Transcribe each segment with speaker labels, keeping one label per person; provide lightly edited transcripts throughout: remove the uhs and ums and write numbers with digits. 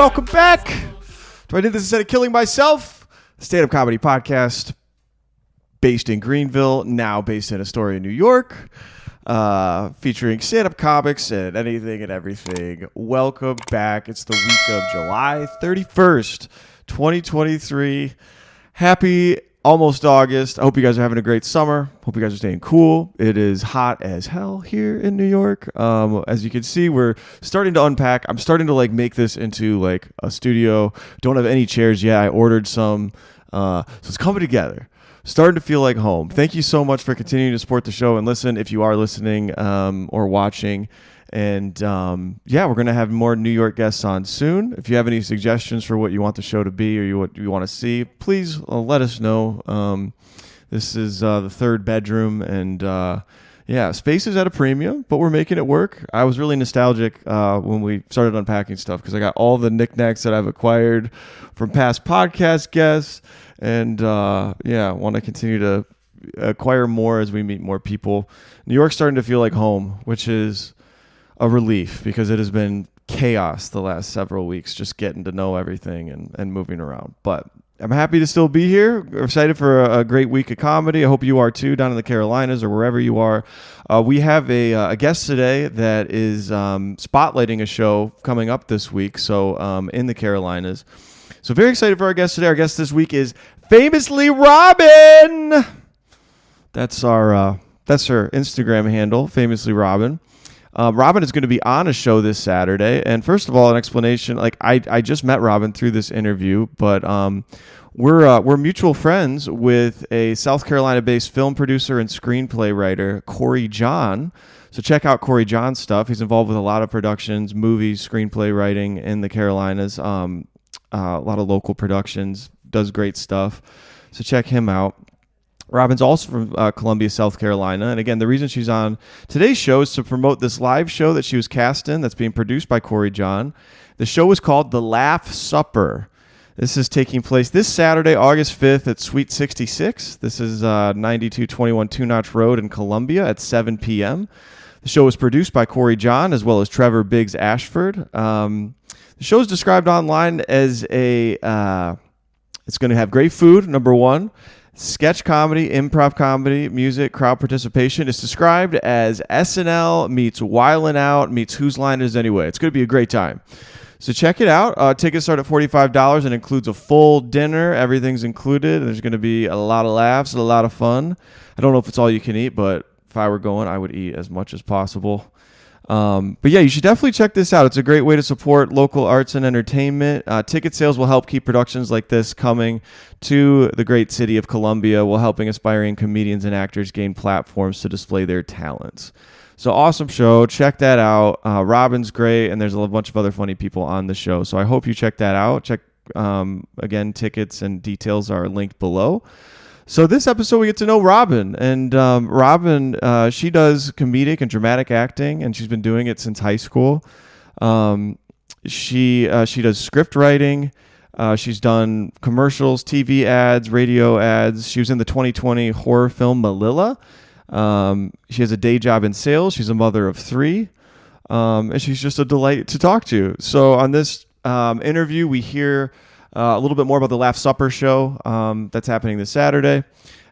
Speaker 1: Welcome back to I Did This Instead of Killing Myself, stand-up comedy podcast based in Greenville, now based in Astoria, New York, featuring stand-up comics and anything and everything. Welcome back. It's the week of July 31st, 2023. Happy almost August. I hope you guys are having a great summer. Hope you guys are staying cool. It is hot as hell here in New York. As you can see, we're starting to unpack. I'm starting to make this into a studio. Don't have any chairs yet. I ordered some. So it's coming together. Starting to feel like home. Thank you so much for continuing to support the show and listen if you are listening or watching. And we're going to have more New York guests on soon. If you have any suggestions for what you want the show to be or what you want to see, please let us know. This is the third bedroom, and space is at a premium, but we're making it work. I was really nostalgic when we started unpacking stuff because I got all the knickknacks that I've acquired from past podcast guests, and want to continue to acquire more as we meet more people. New York's starting to feel like home, which is a relief because it has been chaos the last several weeks, just getting to know everything and moving around. But I'm happy to still be here. We're excited for a great week of comedy. I hope you are too, down in the Carolinas or wherever you are. We have a guest today that is spotlighting a show coming up this week, so in the Carolinas. So very excited for our guest today. Our guest this week is famously Robyn. That's her Instagram handle, famously Robyn. Robyn is going to be on a show this Saturday. And first of all, an explanation, I just met Robyn through this interview, but we're mutual friends with a South Carolina-based film producer and screenplay writer, Corey John. So check out Corey John's stuff. He's involved with a lot of productions, movies, screenplay writing in the Carolinas, a lot of local productions, does great stuff. So check him out. Robyn's also from Columbia, South Carolina. And again, the reason she's on today's show is to promote this live show that she was cast in that's being produced by Corey John. The show is called The Laugh Supper. This is taking place this Saturday, August 5th at Suite 66. This is 9221 Two Notch Road in Columbia at 7 p.m. The show is produced by Corey John as well as Trevor Biggs Ashford. The show is described online as it's going to have great food, number one. Sketch comedy, improv comedy, music, crowd participation. It's described as SNL meets Wildin' Out meets Whose Line Is It Anyway. It's going to be a great time. So check it out. Tickets start at $45 and includes a full dinner. Everything's included. There's going to be a lot of laughs, a lot of fun. I don't know if it's all you can eat, but if I were going, I would eat as much as possible. But yeah, you should definitely check this out. It's a great way to support local arts and entertainment. Ticket sales will help keep productions like this coming to the great city of Columbia while helping aspiring comedians and actors gain platforms to display their talents. So awesome show. Check that out. Robyn's great, and there's a bunch of other funny people on the show. So I hope you check that out. Check, again, tickets and details are linked below. So this episode, we get to know Robyn, and Robyn, she does comedic and dramatic acting, and she's been doing it since high school. She does script writing. She's done commercials, TV ads, radio ads. She was in the 2020 horror film Melilla. She has a day job in sales. She's a mother of 3, and she's just a delight to talk to. So on this interview, we hear a little bit more about the Laugh Supper show that's happening this Saturday.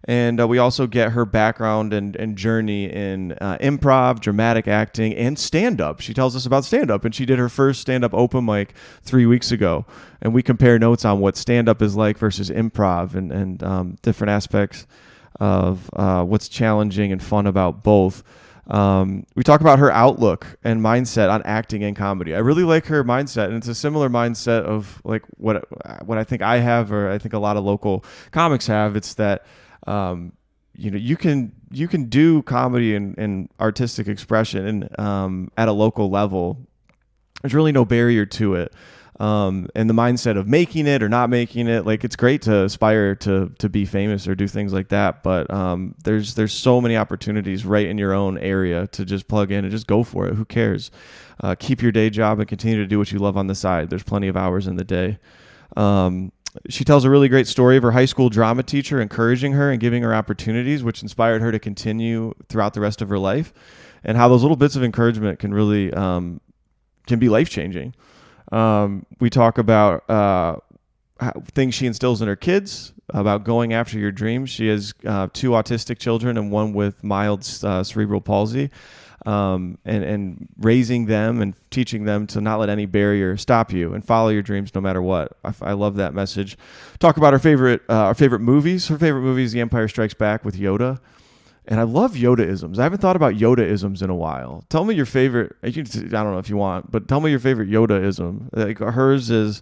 Speaker 1: And we also get her background and journey in improv, dramatic acting, and stand-up. She tells us about stand-up, and she did her first stand-up open mic 3 weeks ago. And we compare notes on what stand-up is like versus improv and different aspects of what's challenging and fun about both. We talk about her outlook and mindset on acting and comedy. I really like her mindset, and it's a similar mindset of what I think I have, or I think a lot of local comics have. It's that you can do comedy and artistic expression at a local level. There's really no barrier to it. And the mindset of making it or not making it, it's great to aspire to be famous or do things like that. But there's so many opportunities right in your own area to just plug in and just go for it. Who cares? Keep your day job and continue to do what you love on the side. There's plenty of hours in the day. She tells a really great story of her high school drama teacher encouraging her and giving her opportunities, which inspired her to continue throughout the rest of her life, and how those little bits of encouragement can really can be life-changing. We talk about things she instills in her kids, about going after your dreams. She has 2 autistic children and one with mild cerebral palsy, and raising them and teaching them to not let any barrier stop you and follow your dreams no matter what. I love that message. Talk about our favorite movies. Her favorite movie is The Empire Strikes Back with Yoda. And I love Yoda-isms. I haven't thought about Yoda-isms in a while. Tell me your favorite. I don't know if you want, but tell me your favorite Yoda-ism. Like hers is,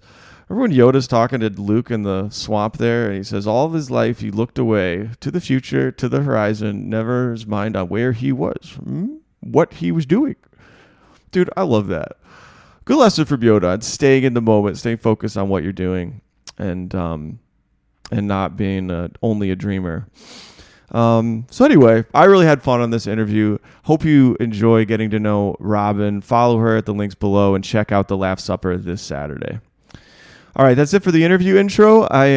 Speaker 1: remember when Yoda's talking to Luke in the swamp there, and he says, all of his life he looked away to the future, to the horizon, never his mind on where he was, what he was doing. Dude, I love that. Good lesson from Yoda on staying in the moment, staying focused on what you're doing, and not being only a dreamer. So anyway, I really had fun on this interview. Hope you enjoy getting to know Robyn. Follow her at the links below and check out the Laugh Supper this Saturday. All right, that's it for the interview intro. I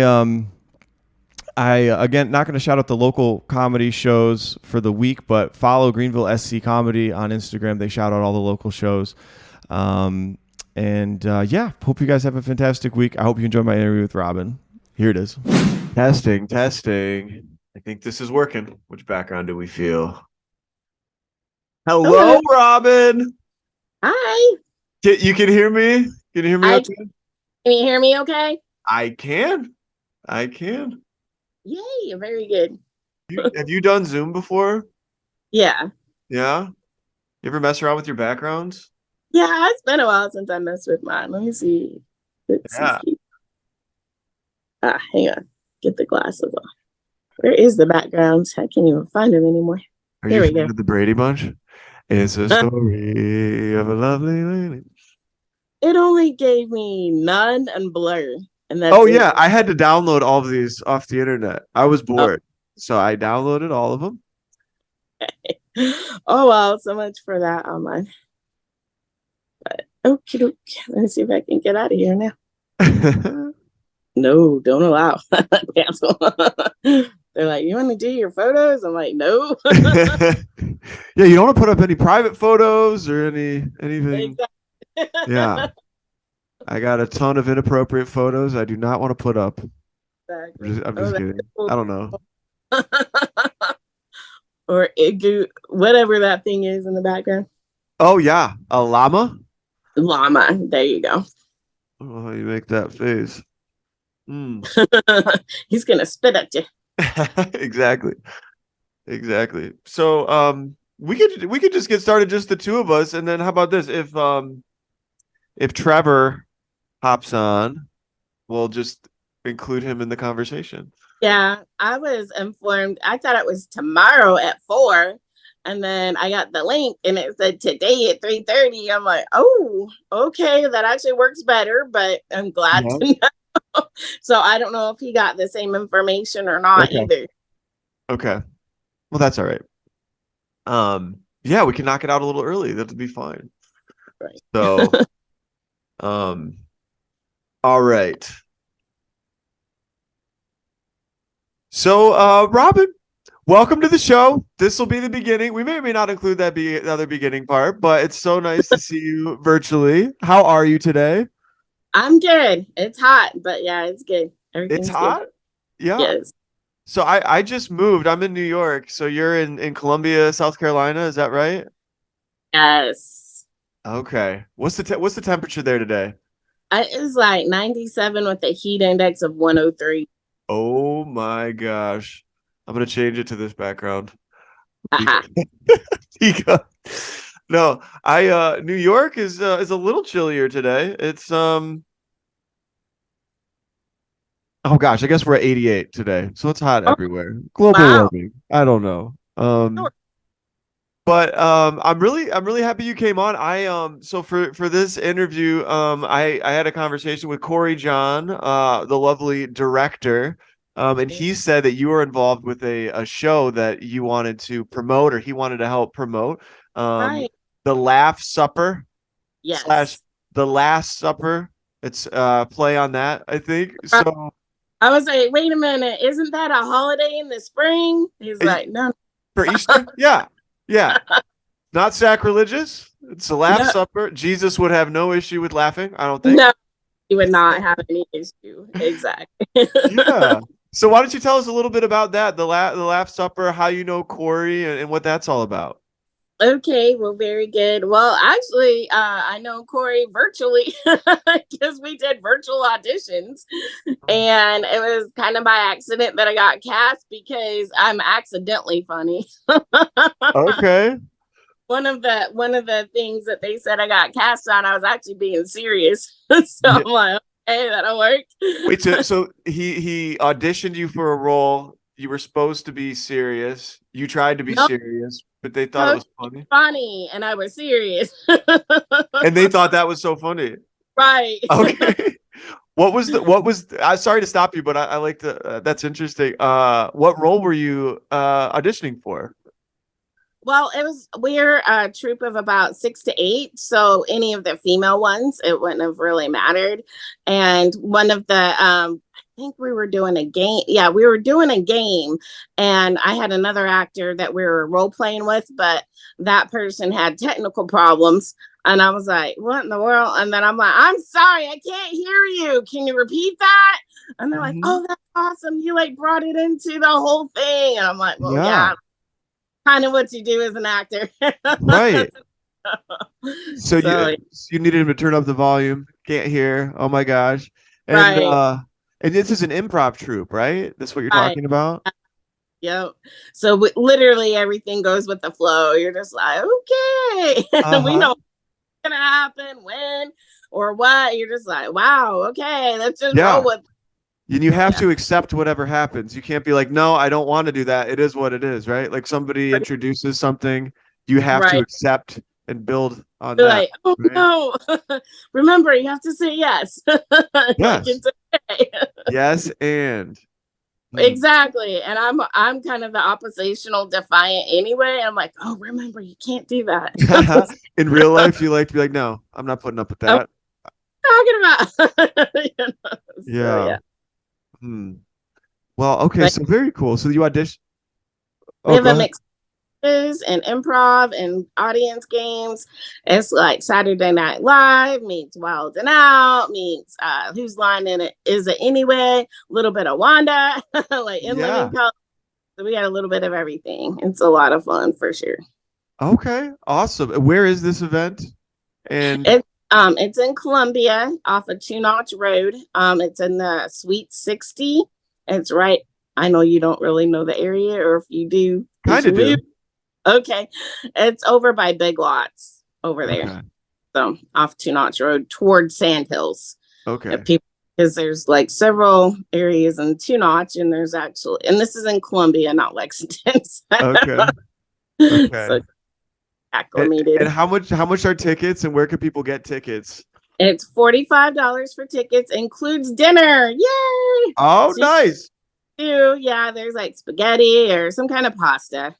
Speaker 1: again not going to shout out the local comedy shows for the week, but follow Greenville SC Comedy on Instagram. They shout out all the local shows. Hope you guys have a fantastic week. I hope you enjoy my interview with Robyn. Here it is. Testing. I think this is working. Which background do we feel? Hello, Robyn.
Speaker 2: Hi.
Speaker 1: You can hear me? Can you hear me?
Speaker 2: Can you hear me okay?
Speaker 1: I can.
Speaker 2: Yay, very good.
Speaker 1: Have you done Zoom before?
Speaker 2: Yeah.
Speaker 1: Yeah? You ever mess around with your backgrounds?
Speaker 2: Yeah, it's been a while since I messed with mine. Let me see. Hang on. Get the glasses off. Where is the background? I can't even find them anymore.
Speaker 1: Here we go. The Brady Bunch? It's a story of a lovely lady.
Speaker 2: It only gave me none and blur. And that's
Speaker 1: yeah. I had to download all of these off the internet. I was bored. So I downloaded all of them.
Speaker 2: Oh, well, so much for that online. But okay. Let me see if I can get out of here now. No, don't allow. Cancel. They're like, you want to do your photos? I'm like, no.
Speaker 1: Yeah, you don't want to put up any private photos or anything. Exactly. Yeah. I got a ton of inappropriate photos I do not want to put up.
Speaker 2: Exactly.
Speaker 1: I'm just kidding. Cool. I don't know.
Speaker 2: Or whatever that thing is in the background.
Speaker 1: Oh, yeah. A llama?
Speaker 2: Llama. There you go.
Speaker 1: I don't know how you make that face.
Speaker 2: He's going to spit at you.
Speaker 1: Exactly. So we could just get started, just the two of us, and then how about this? If Trevor hops on, we'll just include him in the conversation.
Speaker 2: Yeah, I was informed. I thought it was tomorrow at 4, and then I got the link and it said today at 3:30. I'm like, oh, okay, that actually works better, but I'm glad to know. So I don't know if he got the same information or not either. Okay.
Speaker 1: Well, that's all right. Yeah, we can knock it out a little early. That'll be fine.
Speaker 2: Right.
Speaker 1: So, all right. So, Robyn, welcome to the show. This will be the beginning. We may or may not include that other beginning part, but it's so nice to see you virtually. How are you today?
Speaker 2: I'm good. It's hot, but yeah, it's good.
Speaker 1: It's hot?
Speaker 2: Good.
Speaker 1: Yeah.
Speaker 2: Yes.
Speaker 1: So I just moved. I'm in New York. So you're in Columbia, South Carolina. Is that right?
Speaker 2: Yes.
Speaker 1: Okay. What's the temperature there today?
Speaker 2: It's like 97 with a heat index of 103.
Speaker 1: Oh my gosh. I'm going to change it to this background. No, New York is a little chillier today. It's oh gosh, I guess we're at 88 today. So it's hot everywhere. Global warming. I don't know. But I'm really happy you came on. So for this interview, I had a conversation with Corey John, the lovely director. And he said that you were involved with a show that you wanted to promote, or he wanted to help promote.
Speaker 2: Right.
Speaker 1: The Laugh Supper.
Speaker 2: Yes.
Speaker 1: / The Last Supper. It's play on that, I think. So
Speaker 2: I was like, wait a minute, isn't that a holiday in the spring? He's like, no.
Speaker 1: For Easter? Yeah. Not sacrilegious? It's a laugh
Speaker 2: No,
Speaker 1: supper. Jesus would have no issue with laughing, I don't think.
Speaker 2: no, you would not have any issue. Exactly.
Speaker 1: Yeah. So why don't you tell us a little bit about that, the laugh supper, how you know Corey, and what that's all about?
Speaker 2: Okay, well, very good. Well, actually, I know Corey virtually because we did virtual auditions, and it was kind of by accident that I got cast because I'm accidentally funny.
Speaker 1: Okay.
Speaker 2: One of the things that they said I got cast on, I was actually being serious. So
Speaker 1: Yeah.
Speaker 2: I'm like, okay, that'll work.
Speaker 1: Wait, so he auditioned you for a role. You were supposed to be serious. You tried to be
Speaker 2: No,
Speaker 1: serious, but they thought it
Speaker 2: no,
Speaker 1: was funny.
Speaker 2: funny, and I was serious.
Speaker 1: And they thought that was so funny.
Speaker 2: Right.
Speaker 1: Okay. Sorry to stop you, but I like to, that's interesting. What role were you auditioning for?
Speaker 2: Well, we're a troop of about 6 to 8, so any of the female ones, it wouldn't have really mattered. And one of I think we were doing a game. Yeah, we were doing a game, and I had another actor that we were role playing with, but that person had technical problems. And I was like, what in the world? And then I'm like, I'm sorry, I can't hear you. Can you repeat that? And they're like,
Speaker 1: Mhm.
Speaker 2: oh, that's awesome. You like brought it into the whole thing. And I'm like, well,
Speaker 1: Yeah,
Speaker 2: yeah, kind of what you do as an actor.
Speaker 1: right. So
Speaker 2: So
Speaker 1: you needed him to turn up the volume. Can't hear. Oh my gosh. And
Speaker 2: right,
Speaker 1: this is an improv troupe, right? That's what you're
Speaker 2: right,
Speaker 1: talking about?
Speaker 2: yep. So literally everything goes with the flow. You're just like, okay, we
Speaker 1: Uh-huh.
Speaker 2: know what's gonna happen, when, or what. You're just like, wow, okay, let's just roll
Speaker 1: Yeah.
Speaker 2: with.
Speaker 1: And you have
Speaker 2: Yeah,
Speaker 1: to accept whatever happens. You can't be like, no, I don't want to do that. It is what it is, right? Like somebody introduces something, you have to
Speaker 2: right.
Speaker 1: accept and build on
Speaker 2: You're
Speaker 1: that,
Speaker 2: like, oh
Speaker 1: right?
Speaker 2: no. Remember, you have to say yes. Like
Speaker 1: Yes.
Speaker 2: it's okay.
Speaker 1: Yes, and hmm.
Speaker 2: Exactly. And I'm kind of the oppositional defiant anyway. I'm like, oh, remember, you can't do that.
Speaker 1: In real life, you like to be like, no, I'm not putting up with
Speaker 2: I'm
Speaker 1: that.
Speaker 2: talking about. So
Speaker 1: Yeah.
Speaker 2: yeah.
Speaker 1: Hmm. Well, okay,
Speaker 2: But
Speaker 1: so very cool. So you audition.
Speaker 2: we
Speaker 1: Oh,
Speaker 2: have
Speaker 1: go
Speaker 2: a
Speaker 1: ahead.
Speaker 2: mix and improv and audience games. It's like Saturday Night Live meets Wild and Out meets Whose Line in It Is It Anyway? A little bit of Wanda, like in living
Speaker 1: Yeah.
Speaker 2: color. So we got a little bit of everything. It's a lot of fun for sure.
Speaker 1: Okay. Awesome. Where is this event? And
Speaker 2: It's in Columbia off of Two Notch Road. It's in the Suite 60. It's right. I know you don't really know the area, or if you do, did
Speaker 1: kind
Speaker 2: you
Speaker 1: of
Speaker 2: move?
Speaker 1: do.
Speaker 2: Okay. It's over by Big Lots over there.
Speaker 1: Okay.
Speaker 2: So off Two Notch Road toward Sand Hills.
Speaker 1: Okay.
Speaker 2: People, because there's like several areas in Two Notch, and there's actually, and this is in Columbia, not Lexington.
Speaker 1: Okay. Okay.
Speaker 2: So acclimated.
Speaker 1: And how much are tickets and where can people get tickets?
Speaker 2: It's $45 for tickets, includes dinner. Yay!
Speaker 1: Oh,
Speaker 2: So you
Speaker 1: nice.
Speaker 2: do, yeah, there's like spaghetti or some kind of pasta.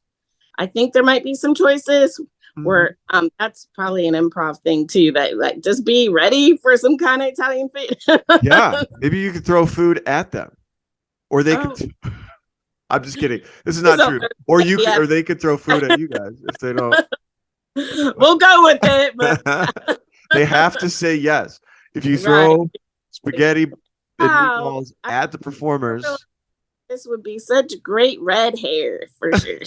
Speaker 2: I think there might be some choices
Speaker 1: Mhm.
Speaker 2: where that's probably an improv thing too, that like just be ready for some kind of Italian food.
Speaker 1: Yeah. Maybe you could throw food at them. Or they could
Speaker 2: Oh,
Speaker 1: I'm just kidding. This is not
Speaker 2: so
Speaker 1: true. Or you could
Speaker 2: yeah,
Speaker 1: or they could throw food at you guys if they don't.
Speaker 2: we'll go with it, but
Speaker 1: They have to say yes. If you
Speaker 2: right.
Speaker 1: throw spaghetti and
Speaker 2: Wow.
Speaker 1: meatballs at the performers,
Speaker 2: This would be such great red hair for sure.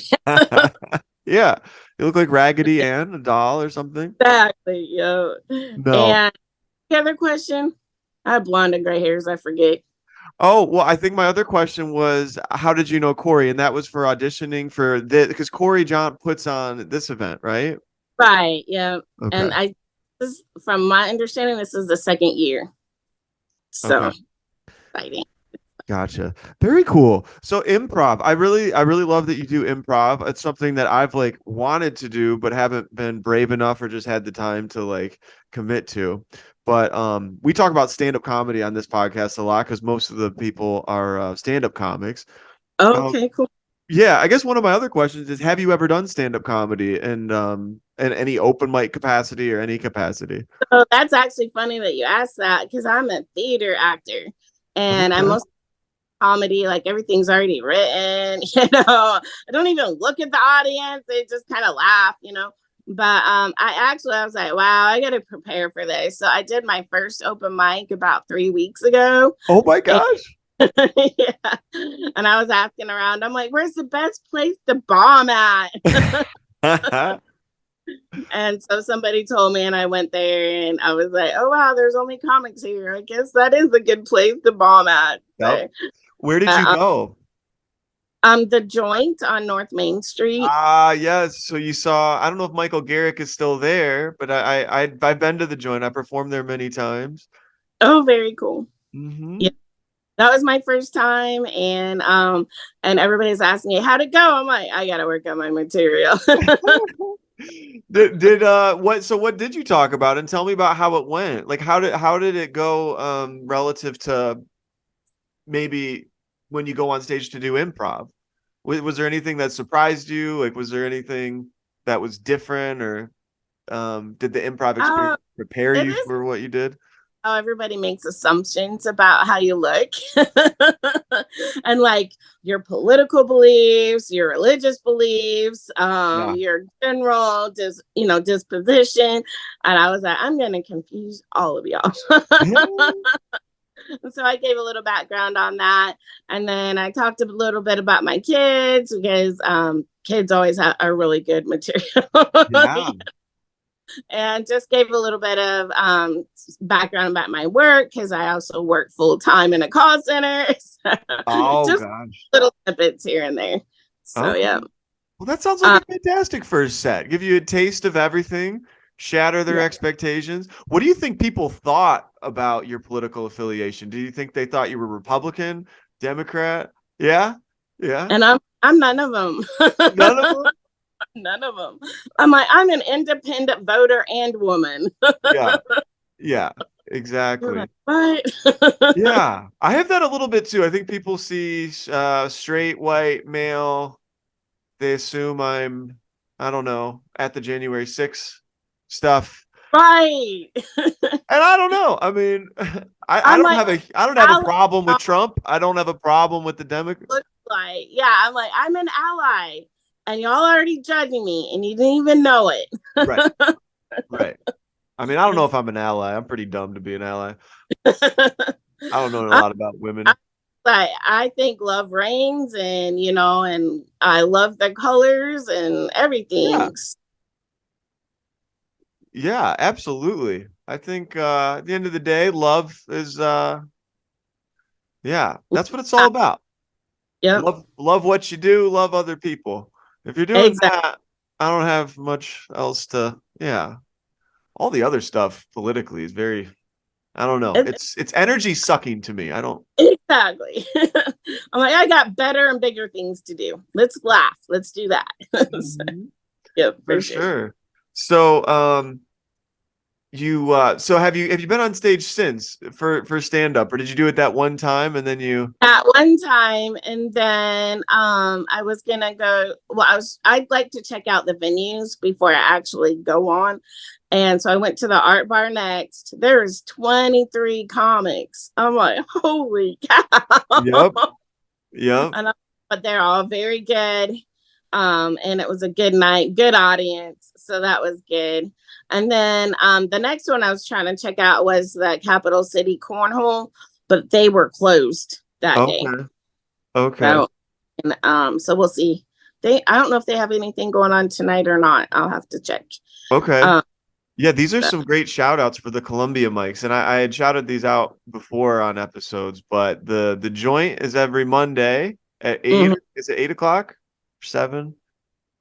Speaker 1: yeah, you look like Raggedy Ann, a doll or something.
Speaker 2: Exactly. Yo.
Speaker 1: No.
Speaker 2: And the other question, I have blonde and gray hairs. I forget.
Speaker 1: Oh, well, I think my other question was, how did you know Corey? And that was for auditioning for this because Corey John puts on this event, right?
Speaker 2: Right. Yeah.
Speaker 1: Okay.
Speaker 2: And from my understanding, this is the second year.
Speaker 1: Okay.
Speaker 2: So exciting.
Speaker 1: Gotcha. Very cool. So improv. I really love that you do improv. It's something that I've like wanted to do but haven't been brave enough or just had the time to like commit to. But we talk about stand-up comedy on this podcast a lot because most of the people are stand-up comics. Um,
Speaker 2: Okay, cool.
Speaker 1: yeah, I guess one of my other questions is have you ever done stand-up comedy and in any open mic capacity or any capacity?
Speaker 2: So that's actually funny that you asked that because I'm a theater actor and I'm
Speaker 1: Okay.
Speaker 2: most comedy, like everything's already written. I don't even look at the audience. They just kind of laugh. But I was like, wow, I gotta prepare for this. So I did my first open mic about 3 weeks ago.
Speaker 1: Oh my
Speaker 2: And,
Speaker 1: gosh.
Speaker 2: yeah. And I was asking around, I'm like, where's the best place to bomb at? And so somebody told me, and I went there, and I was like, oh wow, there's only comics here. I guess that is a good place to bomb at.
Speaker 1: Yep.
Speaker 2: So,
Speaker 1: Where did you
Speaker 2: uh,
Speaker 1: go?
Speaker 2: the Joint on North Main Street.
Speaker 1: Ah, yes. So you saw, I don't know if Michael Garrick is still there, but I've been to the joint. I performed there many times.
Speaker 2: Oh, very cool.
Speaker 1: Hmm.
Speaker 2: Yeah, that was my first time, and everybody's asking me how'd it go. I'm like, I gotta work on my material.
Speaker 1: What did you talk about? And tell me about how it went. Like how did it go relative to maybe when you go on stage to do improv? Was there anything that surprised you? Like was there anything that was different, or did the improv
Speaker 2: uh,
Speaker 1: experience prepare
Speaker 2: it
Speaker 1: you
Speaker 2: is
Speaker 1: for what you did?
Speaker 2: how everybody makes assumptions about how you look and like your political beliefs, your religious beliefs,
Speaker 1: Yeah.
Speaker 2: your general disposition. And I was like, I'm gonna confuse all of y'all. So I gave a little background on that, and then I talked a little bit about my kids because kids always are really good material.
Speaker 1: Yeah.
Speaker 2: And just gave a little bit of background about my work because I also work full time in a call center.
Speaker 1: Oh
Speaker 2: Just
Speaker 1: gosh.
Speaker 2: little snippets here and there. So
Speaker 1: Okay.
Speaker 2: yeah,
Speaker 1: Well, that sounds like
Speaker 2: um,
Speaker 1: a fantastic first set. Give you a taste of everything, shatter their
Speaker 2: yeah.
Speaker 1: expectations. What do you think people thought about your political affiliation? Do you think they thought you were Republican, Democrat? Yeah. Yeah.
Speaker 2: And I'm none of them.
Speaker 1: None of them?
Speaker 2: None of them. I'm like I'm an independent voter and woman.
Speaker 1: Yeah. Yeah.
Speaker 2: You're like
Speaker 1: Exactly.
Speaker 2: what?
Speaker 1: Yeah. I have that a little bit too. I think people see straight white male, they assume I don't know, at the January 6th stuff.
Speaker 2: Right.
Speaker 1: And I don't know. I mean, I
Speaker 2: I'm
Speaker 1: don't
Speaker 2: like
Speaker 1: have a
Speaker 2: ally.
Speaker 1: problem with Trump. I don't have a problem with the Democrat.
Speaker 2: Looks like yeah. I'm like I'm an ally, and y'all already judging me, and you didn't even know it.
Speaker 1: Right, right. I mean, I don't know if I'm an ally. I'm pretty dumb to be an ally. I don't know a
Speaker 2: I,
Speaker 1: lot about
Speaker 2: I
Speaker 1: women.
Speaker 2: I think love reigns, and and I love the colors and
Speaker 1: Yeah,
Speaker 2: everything.
Speaker 1: yeah, absolutely. I think at the end of the day, love is yeah, that's what it's all about.
Speaker 2: Yep,
Speaker 1: Love what you do, love other people. If you're doing
Speaker 2: exactly.
Speaker 1: that, I don't have much else to, yeah. All the other stuff politically is very, I don't know. It's energy sucking to me. I don't.
Speaker 2: Exactly. I'm like, I got better and bigger things to do. Let's laugh. Let's do that. So,
Speaker 1: Mhm.
Speaker 2: yep,
Speaker 1: For
Speaker 2: for sure.
Speaker 1: sure. So so have you been on stage since for stand up, or did you do it that one time and then you?
Speaker 2: At one time, and then I was gonna go. Well, I'd like to check out the venues before I actually go on, and so I went to the art bar next. There's 23 comics. I'm like, holy cow!
Speaker 1: Yep. Yep.
Speaker 2: And but they're all very good. And it was a good night, good audience. So that was good. And then the next one I was trying to check out was the Capital City Cornhole, but they were closed that day.
Speaker 1: Okay. Okay.
Speaker 2: So and so we'll see. I don't know if they have anything going on tonight or not. I'll have to check.
Speaker 1: Okay.
Speaker 2: Um
Speaker 1: Yeah, these are
Speaker 2: so,
Speaker 1: some great shout outs for the Columbia mics. And I had shouted these out before on episodes, but the joint is every Monday at 8.
Speaker 2: mhm,
Speaker 1: Is it 8 o'clock? 7?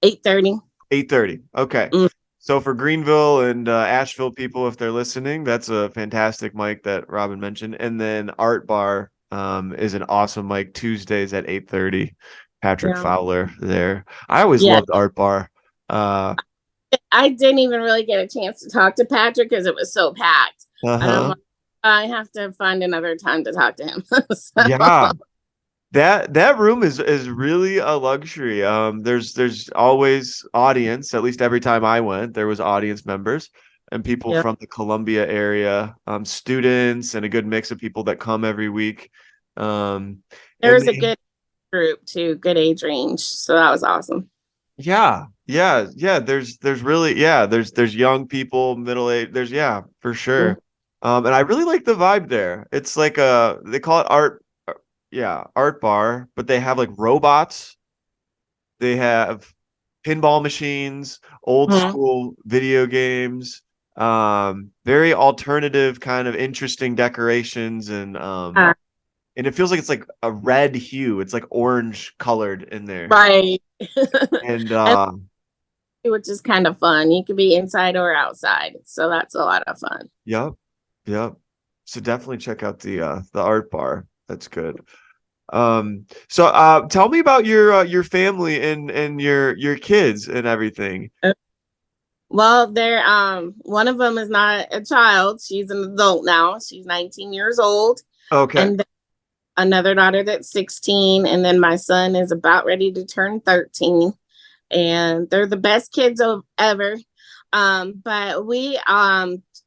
Speaker 2: 8:30.
Speaker 1: 8:30. Okay.
Speaker 2: Mm,
Speaker 1: So for Greenville and Asheville people, if they're listening, that's a fantastic mic that Robyn mentioned. And then Art Bar is an awesome mic Tuesdays at 8:30. Patrick
Speaker 2: yeah.
Speaker 1: Fowler there. I always
Speaker 2: Yeah.
Speaker 1: loved Art Bar. Uh
Speaker 2: I didn't even really get a chance to talk to Patrick because it was so packed. And I'm
Speaker 1: uh-huh.
Speaker 2: like, I have to find another time to talk to him. So,
Speaker 1: Yeah. That room is really a luxury. There's always audience. At least every time I went, there was audience members and people
Speaker 2: yeah,
Speaker 1: from the Columbia area, students, and a good mix of people that come every week. Um,
Speaker 2: there
Speaker 1: and
Speaker 2: was a
Speaker 1: they,
Speaker 2: good group too, good age range. So that was awesome.
Speaker 1: Yeah. There's really, there's young people, middle age. There's, yeah, for
Speaker 2: Mhm.
Speaker 1: sure. And I really like the vibe there. It's like they call it art bar, but they have like robots. They have pinball machines, old
Speaker 2: Mhm.
Speaker 1: school video games, very alternative, kind of interesting decorations, and it feels like it's like a red hue. It's like orange colored in there.
Speaker 2: Right.
Speaker 1: And
Speaker 2: And which is kind of fun. You can be inside or outside. So that's a lot of fun.
Speaker 1: yep, yep. So definitely check out the art bar. That's good. So tell me about your family and your kids and everything.
Speaker 2: Well, they're one of them is not a child. She's an adult now. She's 19 years old.
Speaker 1: Okay.
Speaker 2: And then another daughter that's 16. And then my son is about ready to turn 13. And they're the best kids ever. But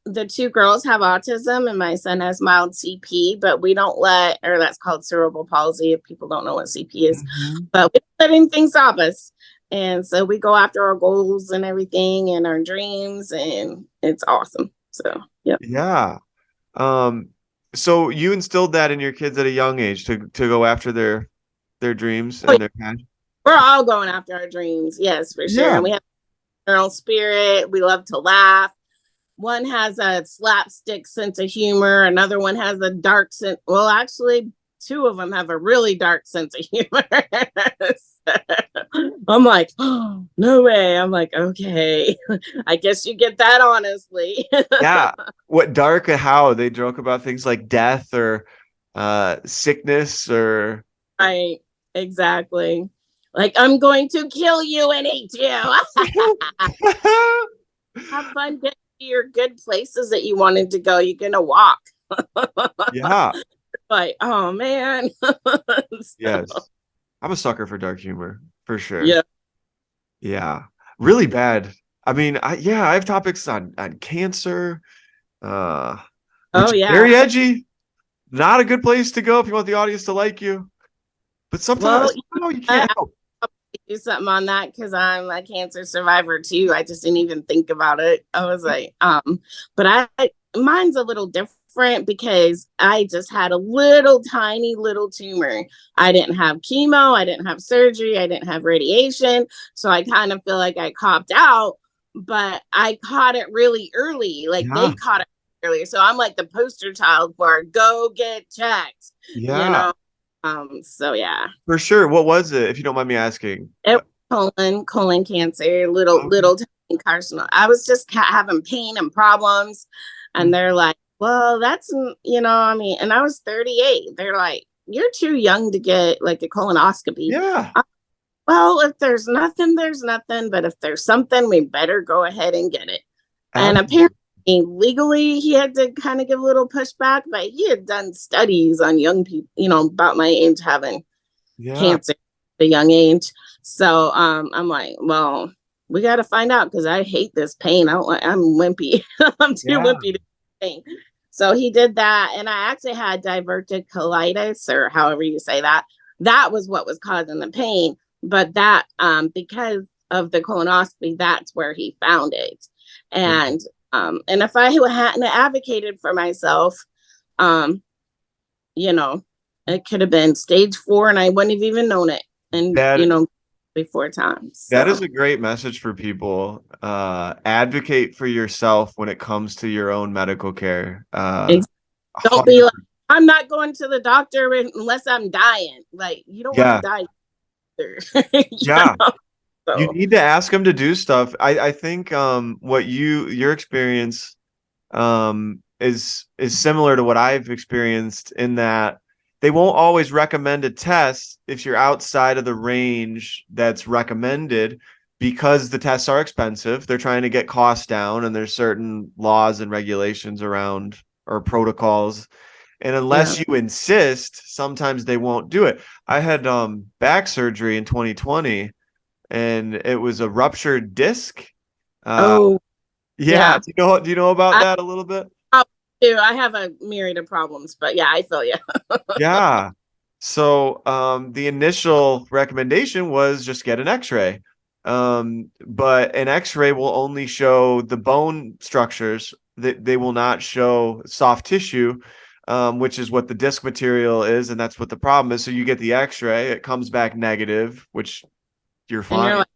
Speaker 2: the two girls have autism and my son has mild CP, but we don't let, or that's called cerebral palsy if people don't know what CP is,
Speaker 1: Mhm.
Speaker 2: but we don't let anything stop us. And so we go after our goals and everything and our dreams, and it's awesome. So, yep.
Speaker 1: Yeah. Um, so you instilled that in your kids at a young age to go after their dreams and their passion.
Speaker 2: We're all going after our dreams. Yes, for sure.
Speaker 1: Yeah.
Speaker 2: And we have our own spirit. We love to laugh. One has a slapstick sense of humor. Another one has a dark sense. Well, actually, two of them have a really dark sense of humor. I'm like, oh, no way. I'm like, okay, I guess you get that honestly.
Speaker 1: Yeah. What dark how they joke about things like death or sickness or
Speaker 2: Right, exactly. Like, I'm going to kill you and eat you. Have fun getting to your good places that you wanted to go. You're going to walk.
Speaker 1: yeah.
Speaker 2: Like, oh, man. So,
Speaker 1: Yes. I'm a sucker for dark humor for sure.
Speaker 2: yeah.
Speaker 1: Yeah. Really bad. I mean, I have topics on cancer, uh,
Speaker 2: Oh,
Speaker 1: which is
Speaker 2: yeah.
Speaker 1: very edgy. Not a good place to go if you want the audience to like you. But
Speaker 2: Well,
Speaker 1: sometimes no, you
Speaker 2: I
Speaker 1: can't help.
Speaker 2: do something on that because I'm a cancer survivor too. I just didn't even think about it. I was like, but mine's a little different because I just had a little tiny little tumor. I didn't have chemo, I didn't have surgery, I didn't have radiation. So I kind of feel like I copped out, but I caught it really early. Like they
Speaker 1: Yeah.
Speaker 2: caught it earlier. So I'm like the poster child for go get checked, you
Speaker 1: Yeah.
Speaker 2: know. So yeah.
Speaker 1: For sure. What was it, if you don't mind me asking?
Speaker 2: It was colon cancer, little tiny carcinoma. I was just having pain and problems, and
Speaker 1: Mhm.
Speaker 2: they're like, "Well, that's I mean," and I was 38. They're like, "You're too young to get like a colonoscopy."
Speaker 1: Yeah.
Speaker 2: Uh, well, if there's nothing, there's nothing. But if there's something, we better go ahead and get it. And
Speaker 1: Absolutely.
Speaker 2: apparently, legally, he had to kind of give a little pushback, but he had done studies on young people, about my age having
Speaker 1: Yeah.
Speaker 2: cancer at a young age. So I'm like, well, we got to find out because I hate this pain. I'm wimpy. I'm too
Speaker 1: Yeah.
Speaker 2: wimpy to pain. So he did that, and I actually had diverticulitis, or however you say that. That was what was causing the pain, but that because of the colonoscopy, that's where he found it. And if I hadn't advocated for myself, um, you know, it could have been stage 4 and I wouldn't have even known it. And,
Speaker 1: That
Speaker 2: before times.
Speaker 1: that is
Speaker 2: So
Speaker 1: a great message for people. Advocate for yourself when it comes to your own medical care.
Speaker 2: don't be
Speaker 1: 100.
Speaker 2: like, I'm not going to the doctor unless I'm dying. Like, you don't want to
Speaker 1: Yeah.
Speaker 2: die either.
Speaker 1: Yeah. You
Speaker 2: So,
Speaker 1: need to ask them to do stuff. I think what your experience is similar to what I've experienced in that they won't always recommend a test if you're outside of the range that's recommended because the tests are expensive. They're trying to get costs down and there's certain laws and regulations around or protocols. And
Speaker 2: yeah.
Speaker 1: unless you insist, sometimes they won't do it. I had back surgery in 2020 and it was a ruptured disc. Uh,
Speaker 2: Oh,
Speaker 1: yeah,
Speaker 2: yeah.
Speaker 1: do you know about
Speaker 2: I
Speaker 1: that a little bit?
Speaker 2: do. I have a myriad of problems, but yeah, I feel you.
Speaker 1: Yeah. So the initial recommendation was just get an X-ray. But an X-ray will only show the bone structures. They will not show soft tissue, which is what the disc material is, and that's what the problem is. So you get the X-ray, it comes back negative, which you're
Speaker 2: And you're
Speaker 1: fine.
Speaker 2: like,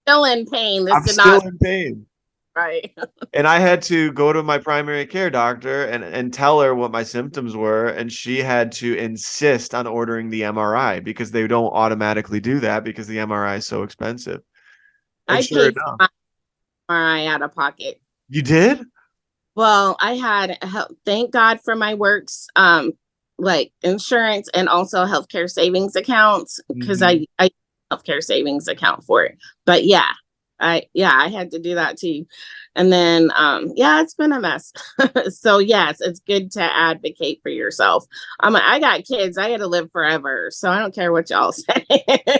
Speaker 2: still in pain. This
Speaker 1: I'm
Speaker 2: did
Speaker 1: still
Speaker 2: not
Speaker 1: in pain.
Speaker 2: right.
Speaker 1: And I had to go to my primary care doctor and tell her what my symptoms were. And she had to insist on ordering the MRI because they don't automatically do that because the MRI is so expensive. And
Speaker 2: I
Speaker 1: sure
Speaker 2: paid for
Speaker 1: enough,
Speaker 2: my MRI out of pocket.
Speaker 1: you did?
Speaker 2: Well, I had help. Thank God for my works, like insurance and also healthcare savings accounts because
Speaker 1: Mm-hmm.
Speaker 2: I healthcare savings account for it. But yeah, I had to do that too. And then yeah, it's been a mess. So yes, it's good to advocate for yourself. I got kids. I got to live forever, so I don't care what y'all say.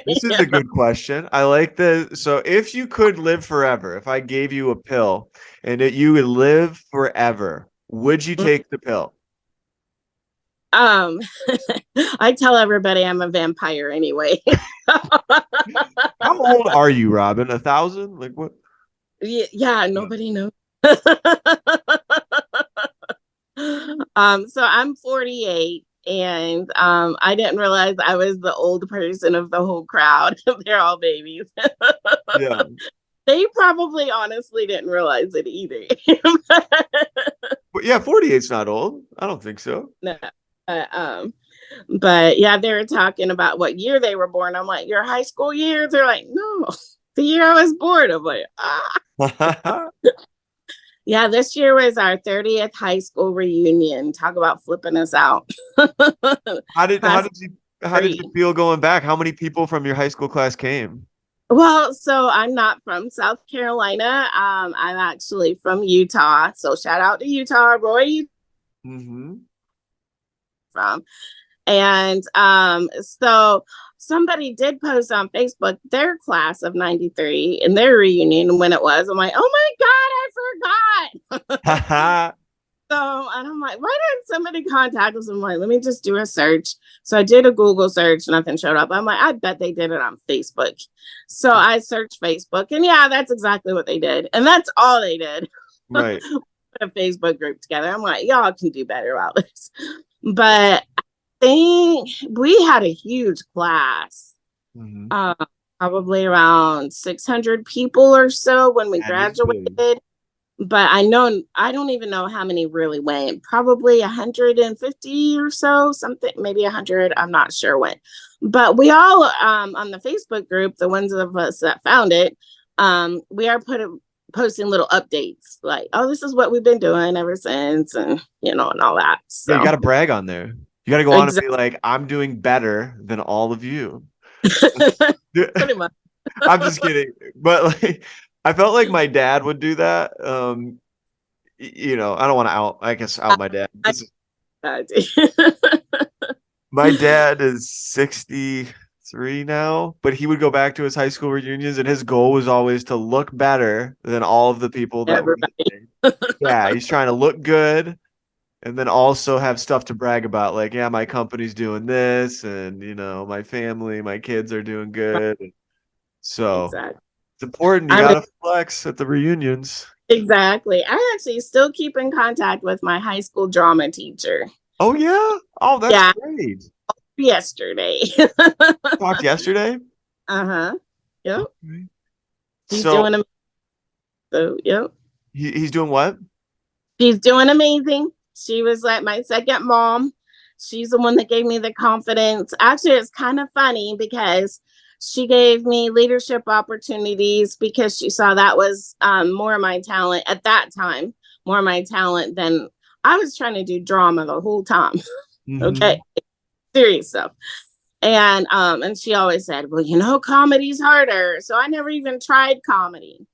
Speaker 1: This is a good question. I like the so if you could live forever, if I gave you a pill and you would live forever, would you take the pill?
Speaker 2: um I tell everybody I'm a vampire anyway.
Speaker 1: How old are you, Robyn? 1,000? Like what?
Speaker 2: Yeah, nobody knows. So I'm 48 and I didn't realize I was the old person of the whole crowd. They're all babies.
Speaker 1: Yeah.
Speaker 2: They probably honestly didn't realize it either.
Speaker 1: But yeah, 48's not old. I don't think so.
Speaker 2: No. Uh, um, but yeah, they were talking about what year they were born. I'm like, your high school year? They're like, no, the year I was born. I'm like, ah. Yeah, this year was our 30th high school reunion. Talk about flipping us out.
Speaker 1: How did
Speaker 2: Class
Speaker 1: you
Speaker 2: three.
Speaker 1: feel going back? How many people from your high school class came?
Speaker 2: Well, so I'm not from South Carolina. I'm actually from Utah. So shout out to Utah, Roy
Speaker 1: Mm-hmm.
Speaker 2: from. And so somebody did post on Facebook their class of 93 and their reunion when it was. I'm like, oh my God, I forgot. So, and I'm like, why didn't somebody contact us? I'm like, let me just do a search. So I did a Google search, nothing showed up. I'm like, I bet they did it on Facebook. So I searched Facebook, and yeah, that's exactly what they did. And that's all they did.
Speaker 1: Right.
Speaker 2: Put a Facebook group together. I'm like, y'all can do better about this. But I think we had a huge class,
Speaker 1: Mm-hmm.
Speaker 2: probably around 600 people or so when we
Speaker 1: That is big.
Speaker 2: graduated. But I don't even know how many really went. Probably 150 or so, something, maybe 100. I'm not sure when. But we all on the Facebook group, the ones of us that found it, we are posting little updates like, oh, this is what we've been doing ever since, and and all that.
Speaker 1: Yeah, you
Speaker 2: So
Speaker 1: got to brag on there. You got to go on and be
Speaker 2: exactly.
Speaker 1: like, I'm doing better than all of you.
Speaker 2: Pretty much.
Speaker 1: I'm just kidding. But like I felt like my dad would do that. I don't want to out my dad. My dad is 63 now, but he would go back to his high school reunions and his goal was always to look better than all of the people that were
Speaker 2: Everybody.
Speaker 1: missing. Yeah, he's trying to look good and then also have stuff to brag about. Like, yeah, my company's doing this and my family, my kids are doing good. So
Speaker 2: Exactly.
Speaker 1: it's important. You
Speaker 2: I'm
Speaker 1: gotta flex at the reunions.
Speaker 2: exactly. I actually still keep in contact with my high school drama teacher.
Speaker 1: Oh yeah. Oh, that's
Speaker 2: Yeah,
Speaker 1: great.
Speaker 2: yesterday.
Speaker 1: Talked yesterday.
Speaker 2: Uh-huh. Yep.
Speaker 1: Okay.
Speaker 2: She's
Speaker 1: So
Speaker 2: doing so yep.
Speaker 1: he's doing what?
Speaker 2: She's doing amazing. She was like my second mom. She's the one that gave me the confidence. Actually, it's kind of funny because she gave me leadership opportunities because she saw that was more of my talent at that time, more of my talent than I was trying to do drama the whole time.
Speaker 1: Mm-hmm.
Speaker 2: Okay. Serious stuff. And she always said, well, comedy's harder. So I never even tried comedy.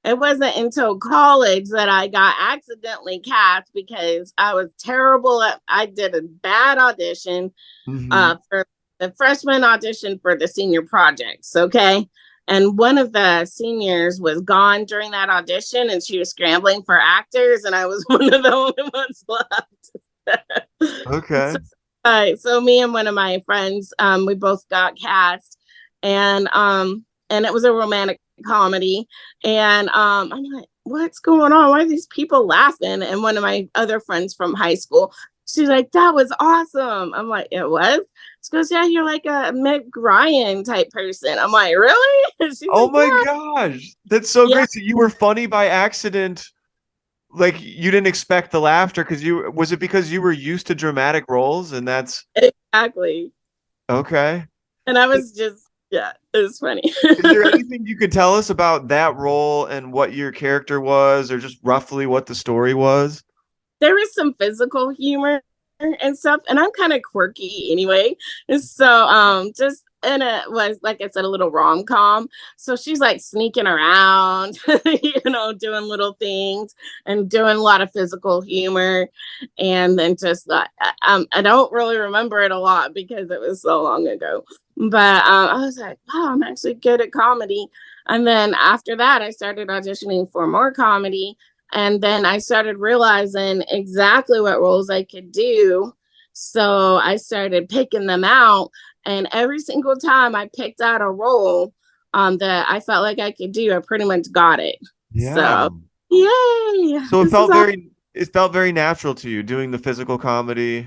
Speaker 2: It wasn't until college that I got accidentally cast because I was terrible I did a bad audition
Speaker 1: Mm-hmm.
Speaker 2: for the freshman audition for the senior projects. Okay. And one of the seniors was gone during that audition and she was scrambling for actors, and I was one of the only ones left.
Speaker 1: Okay.
Speaker 2: So me and one of my friends, we both got cast. And and it was a romantic comedy. And I'm like, what's going on? Why are these people laughing? And one of my other friends from high school, she's like, that was awesome. I'm like, it was? She goes, yeah, you're like a Meg Ryan type person. I'm like, really? She's
Speaker 1: Oh
Speaker 2: like,
Speaker 1: my gosh. That's so
Speaker 2: yeah,
Speaker 1: great. So you were funny by accident. Like you didn't expect the laughter because you was it because you were used to dramatic roles and that's
Speaker 2: yeah, exactly.
Speaker 1: okay.
Speaker 2: And I was just, yeah, it was funny.
Speaker 1: Is there anything you could tell us about that role and what your character was, or just roughly what the story was?
Speaker 2: There is some physical humor and stuff, and I'm kind of quirky anyway. And so just and it was, like I said, a little rom-com. So she's like sneaking around, doing little things and doing a lot of physical humor. And then just like I don't really remember it a lot because it was so long ago. But I was like, wow, I'm actually good at comedy. And then after that, I started auditioning for more comedy, and then I started realizing exactly what roles I could do. So I started picking them out. And every single time I picked out a role that I felt like I could do, I pretty much got it.
Speaker 1: Yeah.
Speaker 2: So, yay.
Speaker 1: So
Speaker 2: This is all.
Speaker 1: it felt very natural to you doing the physical comedy.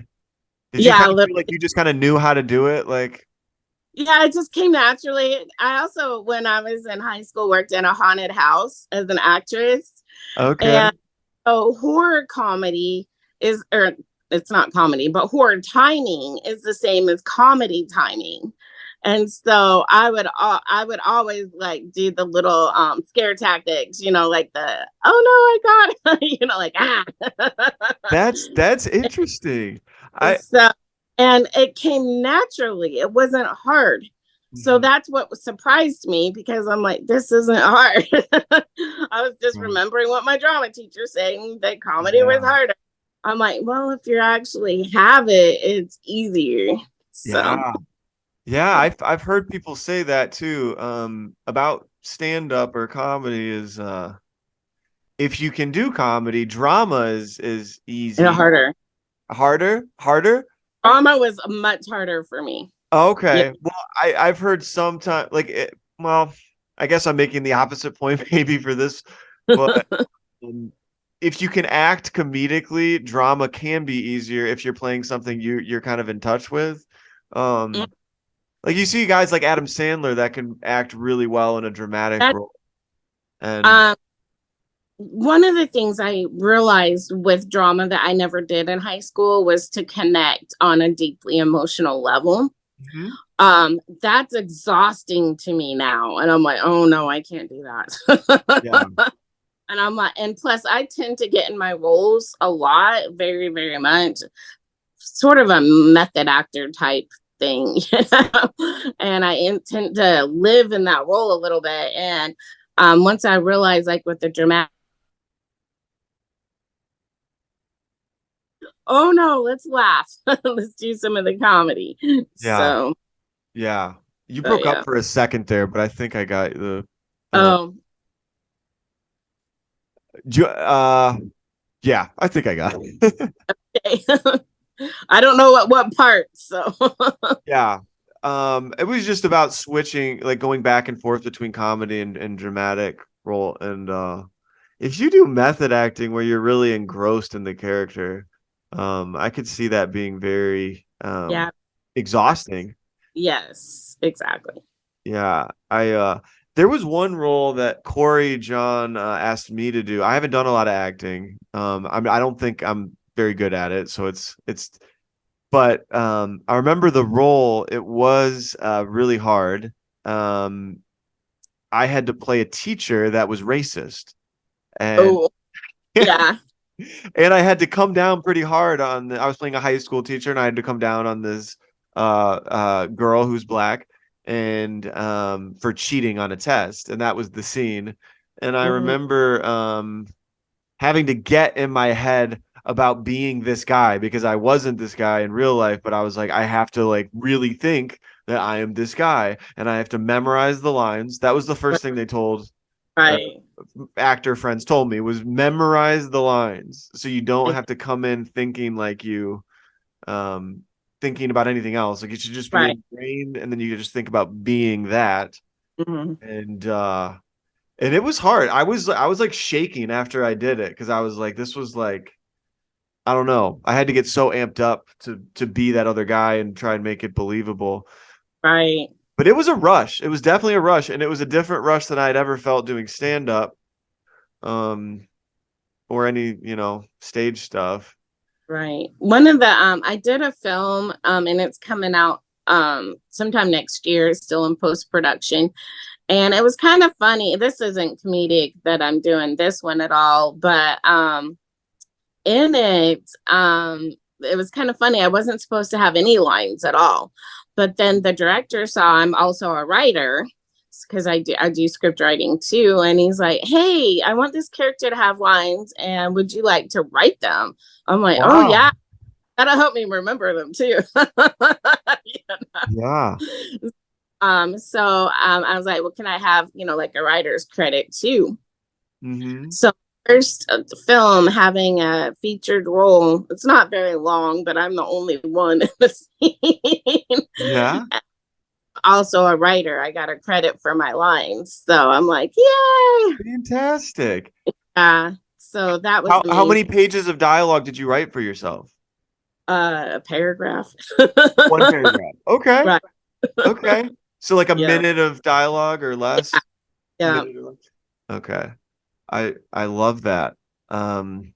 Speaker 1: Did you
Speaker 2: Yeah,
Speaker 1: kind of feel like you just kind of knew how to do it? Like,
Speaker 2: yeah, it just came naturally. I also, when I was in high school, worked in a haunted house as an actress.
Speaker 1: okay.
Speaker 2: And so horror comedy is, or it's not comedy, but horror timing is the same as comedy timing. And so I would always like do the little scare tactics, like the oh no, I got it, like
Speaker 1: That's interesting. I
Speaker 2: so, and it came naturally. It wasn't hard. So
Speaker 1: Mhm.
Speaker 2: that's what surprised me, because I'm like, this isn't hard. I was just
Speaker 1: Right.
Speaker 2: remembering what my drama teacher saying that comedy was
Speaker 1: Yeah.
Speaker 2: harder. I'm like, well, if you actually have it, it's easier. So
Speaker 1: Yeah. Yeah, I've heard people say that too. About stand up or comedy is if you can do comedy, drama is
Speaker 2: it's
Speaker 1: easy.
Speaker 2: harder.
Speaker 1: Harder? Harder?
Speaker 2: Drama was much harder for me. Yeah.
Speaker 1: Okay. Well, I've heard sometime well, I guess I'm making the opposite point maybe for this, but um, if you can act comedically, drama can be easier if you're playing something you're kind of in touch with. Um, like you see guys like Adam Sandler that can act really well in a dramatic
Speaker 2: That,
Speaker 1: role. And
Speaker 2: um, one of the things I realized with drama that I never did in high school was to connect on a deeply emotional level.
Speaker 1: Mhm.
Speaker 2: That's exhausting to me now. And I'm like, oh no, I can't do
Speaker 1: Yeah.
Speaker 2: that. And I'm like, and plus I tend to get in my roles a lot, very, very much, sort of a method actor type thing, and I intend to live in that role a little bit. And once I realized, like with the dramatic, oh no, let's laugh. Let's do some of the comedy.
Speaker 1: Yeah.
Speaker 2: So,
Speaker 1: Yeah. You broke up
Speaker 2: yeah.
Speaker 1: for a second there, but I think I got uh
Speaker 2: Oh,
Speaker 1: ju- uh yeah, I think I got it.
Speaker 2: okay. I don't know what part. So,
Speaker 1: Yeah. It was just about switching, like going back and forth between comedy and dramatic role. And if you do method acting where you're really engrossed in the character, I could see that being very
Speaker 2: yeah.
Speaker 1: exhausting.
Speaker 2: Yes, exactly.
Speaker 1: Yeah. I there was one role that Corey John asked me to do. I haven't done a lot of acting. I don't think I'm very good at it, so it's but I remember the role. It was really hard. Um, I had to play a teacher that was racist, and
Speaker 2: Oh, yeah.
Speaker 1: and I had to come down pretty hard on. I was playing a high school teacher, and I had to come down on this girl who's black, and for cheating on a test, and that was the scene. And I
Speaker 2: Mhm.
Speaker 1: remember having to get in my head about being this guy because I wasn't this guy in real life, but I was like, I have to like really think that I am this guy and I have to memorize the lines. That was the first thing they told uh,
Speaker 2: Right.
Speaker 1: actor friends told me was memorize the lines so you don't have to come in thinking like you thinking about anything else. Like it should just be
Speaker 2: Right.
Speaker 1: ingrained and then you just think about being that.
Speaker 2: Mhm.
Speaker 1: And it was hard. I was like shaking after I did it because I was like, this was like, I don't know. I had to get so amped up to be that other guy and try and make it believable.
Speaker 2: Right.
Speaker 1: But it was a rush. It was definitely a rush, and it was a different rush than I'd ever felt doing stand up, um, or any stage stuff.
Speaker 2: Right. One of the I did a film and it's coming out sometime next year. It's still in post production. And it was kind of funny. This isn't comedic that I'm doing this one at all, but in it it was kind of funny. I wasn't supposed to have any lines at all. But then the director saw I'm also a writer because I do script writing too. And he's like, "Hey, I want this character to have lines, and would you like to write them?" I'm like, "Oh
Speaker 1: Wow.
Speaker 2: yeah, that'll help me remember them too." You know?
Speaker 1: Yeah.
Speaker 2: I was like, "Well, can I have like a writer's credit too?"
Speaker 1: Mm-hmm.
Speaker 2: So first film having a featured role. It's not very long, but I'm the only one in the scene.
Speaker 1: Yeah.
Speaker 2: Also a writer. I got a credit for my lines. So I'm like, yay.
Speaker 1: Fantastic.
Speaker 2: So that was
Speaker 1: How
Speaker 2: amazing.
Speaker 1: many pages of dialogue did you write for yourself?
Speaker 2: A paragraph.
Speaker 1: One paragraph. Okay.
Speaker 2: Right.
Speaker 1: Okay. So like a
Speaker 2: Yeah.
Speaker 1: minute of dialogue or less?
Speaker 2: Yeah.
Speaker 1: Minute or less. Okay. I love that. Um,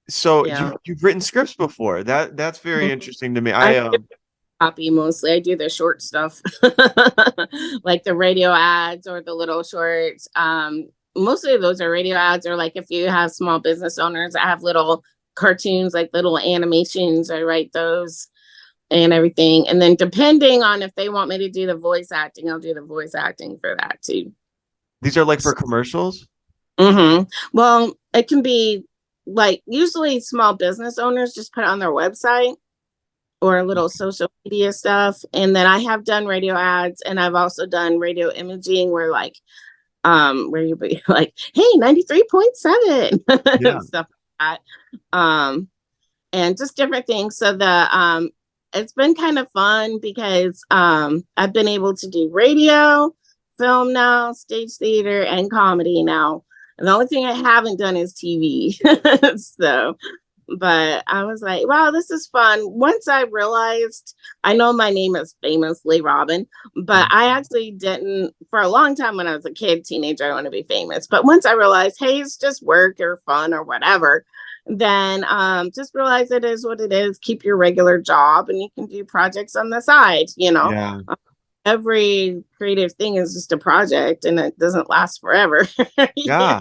Speaker 1: so
Speaker 2: Yeah.
Speaker 1: you've written scripts before. That's very interesting to me.
Speaker 2: I
Speaker 1: I
Speaker 2: copy mostly. I do the short stuff, like the radio ads or the little shorts. Mostly those are radio ads, or like if you have small business owners that have little cartoons, like little animations, I write those and everything. And then depending on if they want me to do the voice acting, I'll do the voice acting for that too.
Speaker 1: these are like for commercials?
Speaker 2: Well, it can be like usually small business owners just put it on their website or a little social media stuff. And then I have done radio ads, and I've also done radio imaging where like where you be like, hey, 93.7
Speaker 1: Yeah.
Speaker 2: and stuff like that. And just different things. So the it's been kind of fun because I've been able to do radio, film now, stage theater, and comedy now. And the only thing I haven't done is TV. So but I was like, wow, this is fun. Once I realized, I know my name is famously Robyn, but I actually didn't for a long time when I was a kid, teenager, I want to be famous. But once I realized, hey, it's just work or fun or whatever, then just realize it is what it is. Keep your regular job and you can do projects on the side.
Speaker 1: Yeah.
Speaker 2: Every creative thing is just a project and it doesn't last forever.
Speaker 1: Yeah.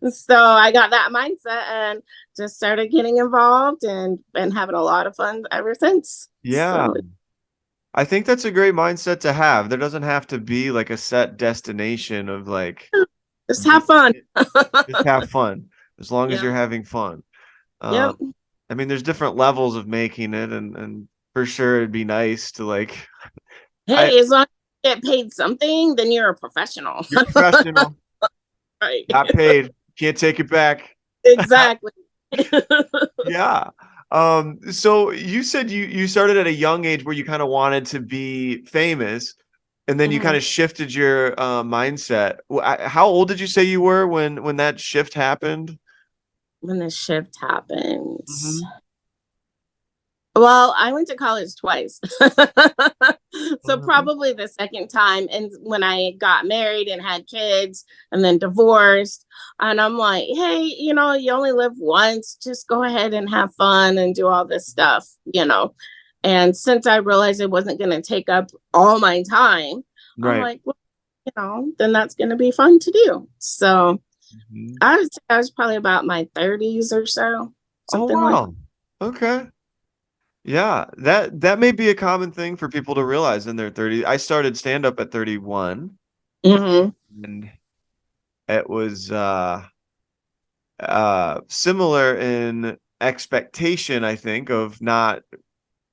Speaker 2: So I got that mindset and just started getting involved and been having a lot of fun ever since.
Speaker 1: Yeah.
Speaker 2: So
Speaker 1: I think that's a great mindset to have. There doesn't have to be like a set destination of like
Speaker 2: just have fun.
Speaker 1: just have fun as long as
Speaker 2: Yeah.
Speaker 1: you're having fun.
Speaker 2: Yep.
Speaker 1: I mean, there's different levels of making it, and for sure it'd be nice to like I
Speaker 2: Hey, as long as you get paid something, then you're a professional.
Speaker 1: you're professional,
Speaker 2: Right.
Speaker 1: got paid, can't take it back.
Speaker 2: Exactly.
Speaker 1: Yeah. So you said you started at a young age where you kind of wanted to be famous, and then you kind of shifted your mindset. How old did you say you were when that shift happened?
Speaker 2: When the shift happens.
Speaker 1: Mm-hmm.
Speaker 2: Well, I went to college twice. So
Speaker 1: Mm-hmm.
Speaker 2: probably the second time and when I got married and had kids and then divorced. And I'm like, hey, you only live once. Just go ahead and have fun and do all this stuff. And since I realized it wasn't going to take up all my time, I'm
Speaker 1: Right.
Speaker 2: like, well, then that's going to be fun to do. So
Speaker 1: Mm-hmm.
Speaker 2: I was probably about my 30s or so,
Speaker 1: Oh
Speaker 2: something like
Speaker 1: wow. Okay. Yeah, that may be a common thing for people to realize in their 30s. I started stand up at 31,
Speaker 2: that.
Speaker 1: and it was similar in expectation, I think, of not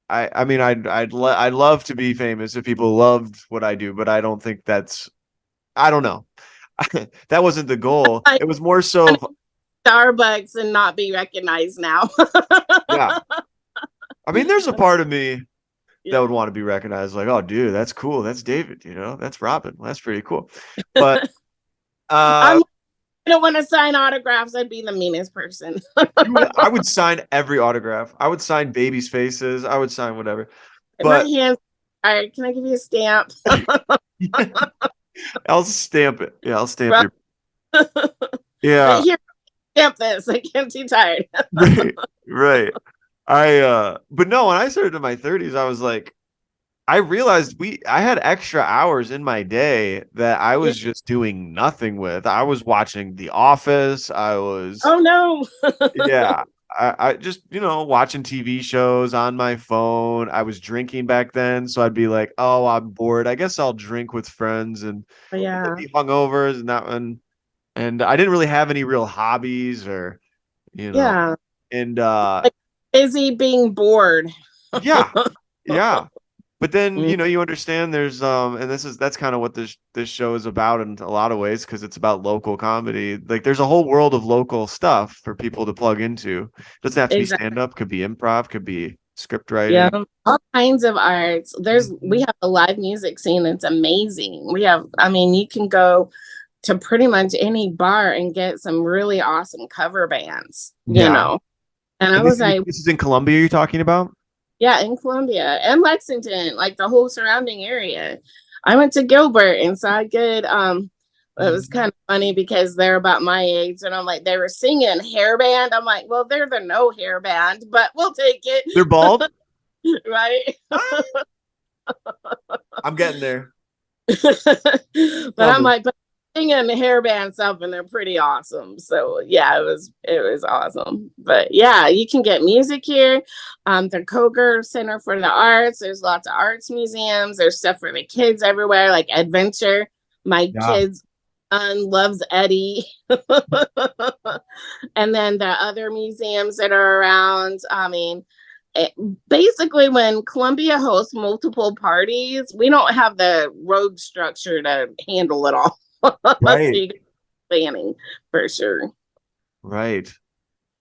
Speaker 1: I mean I'd love to be famous if people loved what I do, but I don't think I don't know. That wasn't the goal.
Speaker 2: I
Speaker 1: It was more so of,
Speaker 2: Starbucks and not be recognized now.
Speaker 1: yeah. I mean, there's a part of me that would want to be recognized. Like, oh, dude, that's cool. That's David. That's Robyn. Well, that's pretty cool. But
Speaker 2: I don't want to sign autographs. I'd be the meanest person.
Speaker 1: I would sign every autograph. I would sign babies' faces. I would sign whatever.
Speaker 2: My
Speaker 1: But
Speaker 2: hands. All right, can I give you a stamp?
Speaker 1: I'll stamp it. Yeah, I'll stamp
Speaker 2: Right.
Speaker 1: your. Yeah.
Speaker 2: But here, stamp this. I can't too tired.
Speaker 1: Right. But no, when I started in my 30s, I was like, I realized I had extra hours in my day that I was just doing nothing with. I was watching The Office.
Speaker 2: Oh no.
Speaker 1: Yeah. I just, watching TV shows on my phone. I was drinking back then. So I'd be like, oh, I'm bored. I guess I'll drink with friends and
Speaker 2: Yeah.
Speaker 1: be hungovers and that one. And I didn't really have any real hobbies or,
Speaker 2: Yeah.
Speaker 1: and
Speaker 2: Like busy being bored.
Speaker 1: yeah. Yeah. But then,
Speaker 2: Mm.
Speaker 1: you understand there's and that's kind of what this show is about in a lot of ways, because it's about local comedy. Like there's a whole world of local stuff for people to plug into. It doesn't have to be
Speaker 2: Exactly.
Speaker 1: stand-up, could be improv, could be script writing.
Speaker 2: Yeah, all kinds of arts. We have a live music scene that's amazing. You can go to pretty much any bar and get some really awesome cover bands,
Speaker 1: Yeah.
Speaker 2: And I
Speaker 1: And
Speaker 2: was like,
Speaker 1: this is in Columbia you're talking about?
Speaker 2: yeah, in Columbia and Lexington, like the whole surrounding area. I went to Gilbert and saw a good it was kind of funny because they're about my age and I'm like, they were singing hair band. I'm like, well, they're the no hair band, but we'll take it.
Speaker 1: They're bald?
Speaker 2: Right.
Speaker 1: I'm getting there.
Speaker 2: But I'm like, but singing the hair band stuff and they're pretty awesome. So yeah, it was awesome. But yeah, you can get music here. The Koger Center for the Arts. There's lots of arts museums. There's stuff for the kids everywhere, like adventure. My kids loves Eddie. And then the other museums that are around. Basically, when Columbia hosts multiple parties, we don't have the road structure to handle it all.
Speaker 1: Right.
Speaker 2: So planning for sure.
Speaker 1: Right.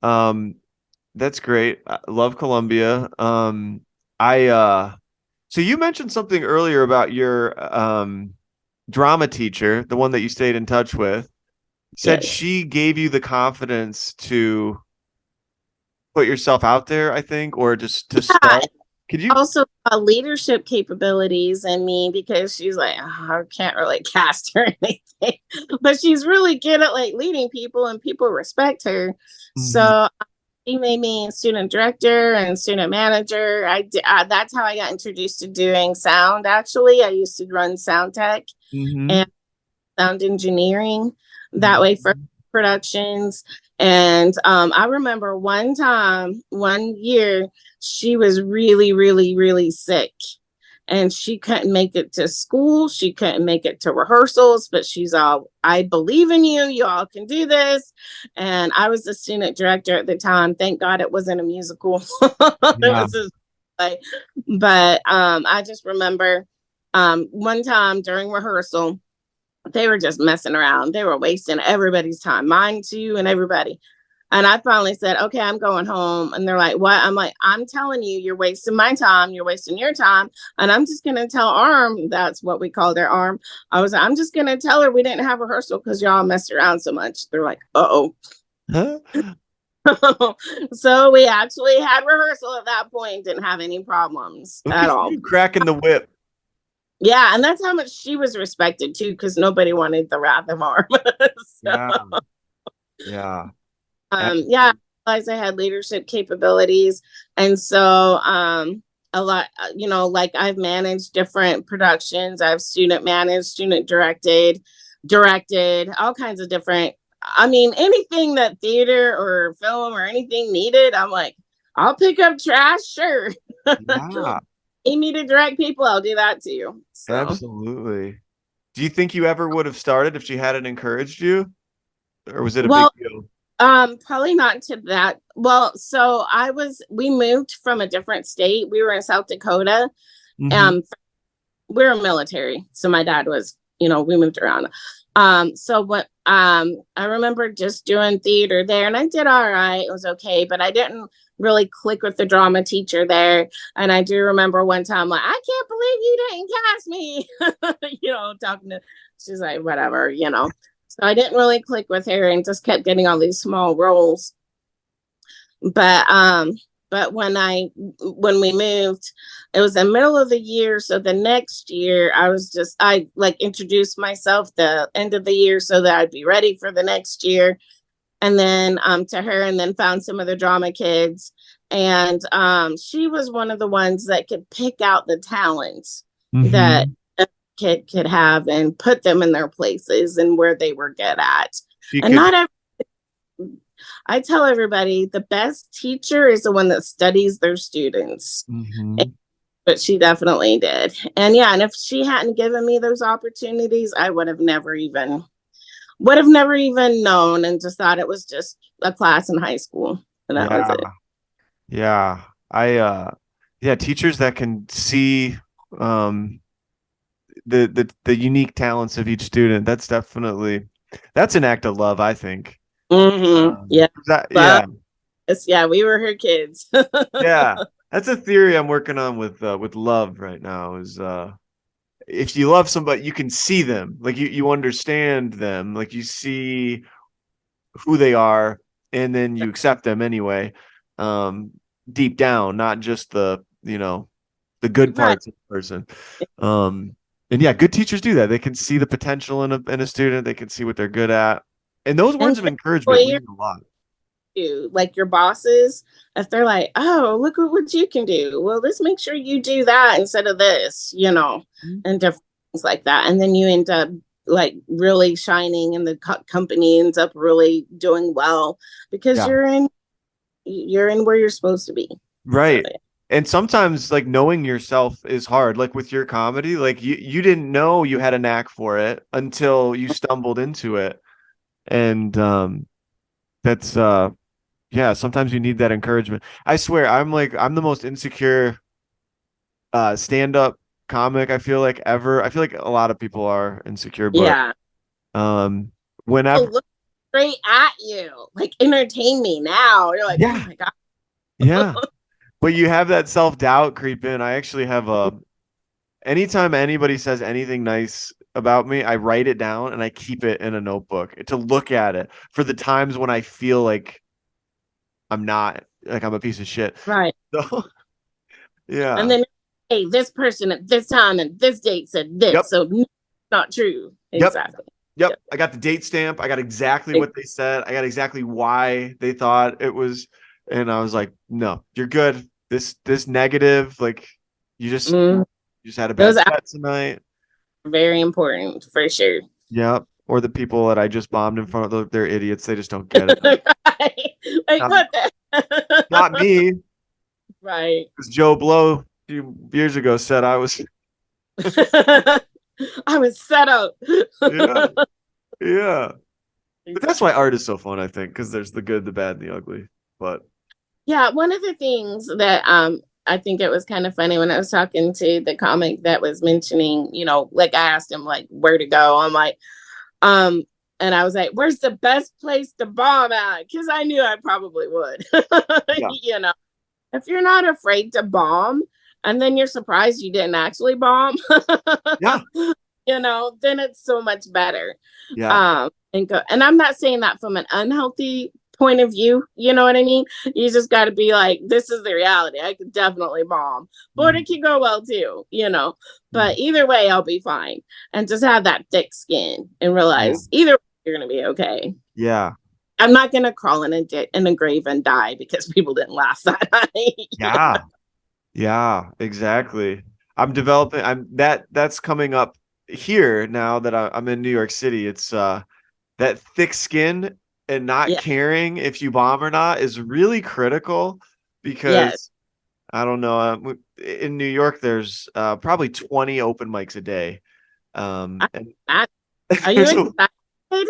Speaker 1: That's great. I love Columbia. So you mentioned something earlier about your drama teacher, the one that you stayed in touch with, said she gave you the confidence to put yourself out there, I think, or just to start. Could you
Speaker 2: also leadership capabilities in me, because she's like, I can't really cast her or anything, but she's really good at like leading people and people respect her. So he made me student director and student manager. That's how I got introduced to doing sound. Actually, I used to run sound tech and sound engineering that way for productions. And I remember one year, she was really, really, really sick. And she couldn't make it to school. She couldn't make it to rehearsals, but she's all, I believe in you. You all can do this. And I was the student director at the time. Thank God it wasn't a musical. It was just like, but I just remember one time during rehearsal, they were just messing around. They were wasting everybody's time, mine too, and everybody. And I finally said, okay, I'm going home. And they're like, what? I'm like, I'm telling you, you're wasting my time. You're wasting your time. And I'm just going to tell Arm, that's what we called her, Arm. I'm just going to tell her we didn't have rehearsal because y'all messed around so much. They're like, uh-oh. Huh? So we actually had rehearsal at that point. Didn't have any problems at all.
Speaker 1: Cracking the whip.
Speaker 2: Yeah, and that's how much she was respected too, because nobody wanted the wrath of Arm.
Speaker 1: Yeah.
Speaker 2: I realized I had leadership capabilities. And so a lot, like I've managed different productions. I've student managed, student directed, all kinds of different, anything that theater or film or anything needed, I'm like, I'll pick up trash, sure. Yeah. Need me to direct people, I'll do that too. So.
Speaker 1: Absolutely. Do you think you ever would have started if she hadn't encouraged you? Or was it a big deal?
Speaker 2: Probably not to that. Well, so we moved from a different state. We were in South Dakota. We're military. So my dad was, we moved around. So what I remember just doing theater there, and I did all right. It was okay, but I didn't really click with the drama teacher there. And I do remember one time, like, I can't believe you didn't cast me. Talking to, she's like, whatever. So I didn't really click with her and just kept getting all these small roles. But when we moved, it was the middle of the year. So the next year I like introduced myself the end of the year so that I'd be ready for the next year. And then to her, and then found some of the drama kids. And she was one of the ones that could pick out the talents that a kid could have and put them in their places and where they were good at. Not every I tell everybody the best teacher is the one that studies their students. But she definitely did. And if she hadn't given me those opportunities, I would have never even known, and just thought it was just a class in high school. And that was it.
Speaker 1: Yeah. Teachers that can see the unique talents of each student. That's an act of love, I think.
Speaker 2: Yeah. We were her kids.
Speaker 1: Yeah. That's a theory I'm working on with love right now is if you love somebody, you can see them, like you understand them, like you see who they are, and then you accept them anyway, deep down, not just the good parts of the person. And good teachers do that. They can see the potential in a student. They can see what they're good at. And those words of encouragement mean a lot.
Speaker 2: Like your bosses, if they're like, oh, look at what you can do. Well, let's make sure you do that instead of this, and different things like that. And then you end up like really shining, and the company ends up really doing well because you're in where you're supposed to be.
Speaker 1: Right. So, and sometimes like knowing yourself is hard. Like with your comedy, like you didn't know you had a knack for it until you stumbled into it. And that's sometimes you need that encouragement. I swear I'm the most insecure stand-up comic I feel like ever. I feel like a lot of people are insecure, but whenever
Speaker 2: look straight at you, like entertain me now. You're like, oh my God.
Speaker 1: Yeah. But you have that self-doubt creep in. I actually have anytime anybody says anything nice about me, I write it down and I keep it in a notebook to look at it for the times when I feel like I'm a piece of shit.
Speaker 2: Right.
Speaker 1: So, yeah.
Speaker 2: And then, hey, this person at this time and this date said this. So not true. Exactly.
Speaker 1: Yep. I got the date stamp. I got exactly what they said. I got exactly why they thought it was. And I was like, no, you're good. This negative, like you just had a bad set tonight.
Speaker 2: Very important for sure.
Speaker 1: Yep. Or the people that I just bombed in front of, they're idiots. They just don't get it.
Speaker 2: Like what the?
Speaker 1: Not me.
Speaker 2: Right.
Speaker 1: Because Joe Blow a few years ago said I was
Speaker 2: I was set up.
Speaker 1: Yeah. But that's why art is so fun, I think, because there's the good, the bad, and the ugly. But
Speaker 2: yeah, one of the things that I think it was kind of funny when I was talking to the comic that was mentioning, like I asked him like where to go. I'm like, and I was like, where's the best place to bomb at? Because I knew I probably would. If you're not afraid to bomb and then you're surprised you didn't actually bomb, then it's so much better. And I'm not saying that from an unhealthy point of view, you know what I mean? You just got to be like, this is the reality. I could definitely bomb, but it can go well too, but either way, I'll be fine. And just have that thick skin and realize either way, you're going to be okay.
Speaker 1: Yeah.
Speaker 2: I'm not going to crawl in a grave and die because people didn't laugh that night.
Speaker 1: Yeah, exactly. That's coming up here now that I'm in New York City. It's that thick skin and not caring if you bomb or not is really critical because I don't know. In New York, there's probably 20 open mics a day.
Speaker 2: Are you excited?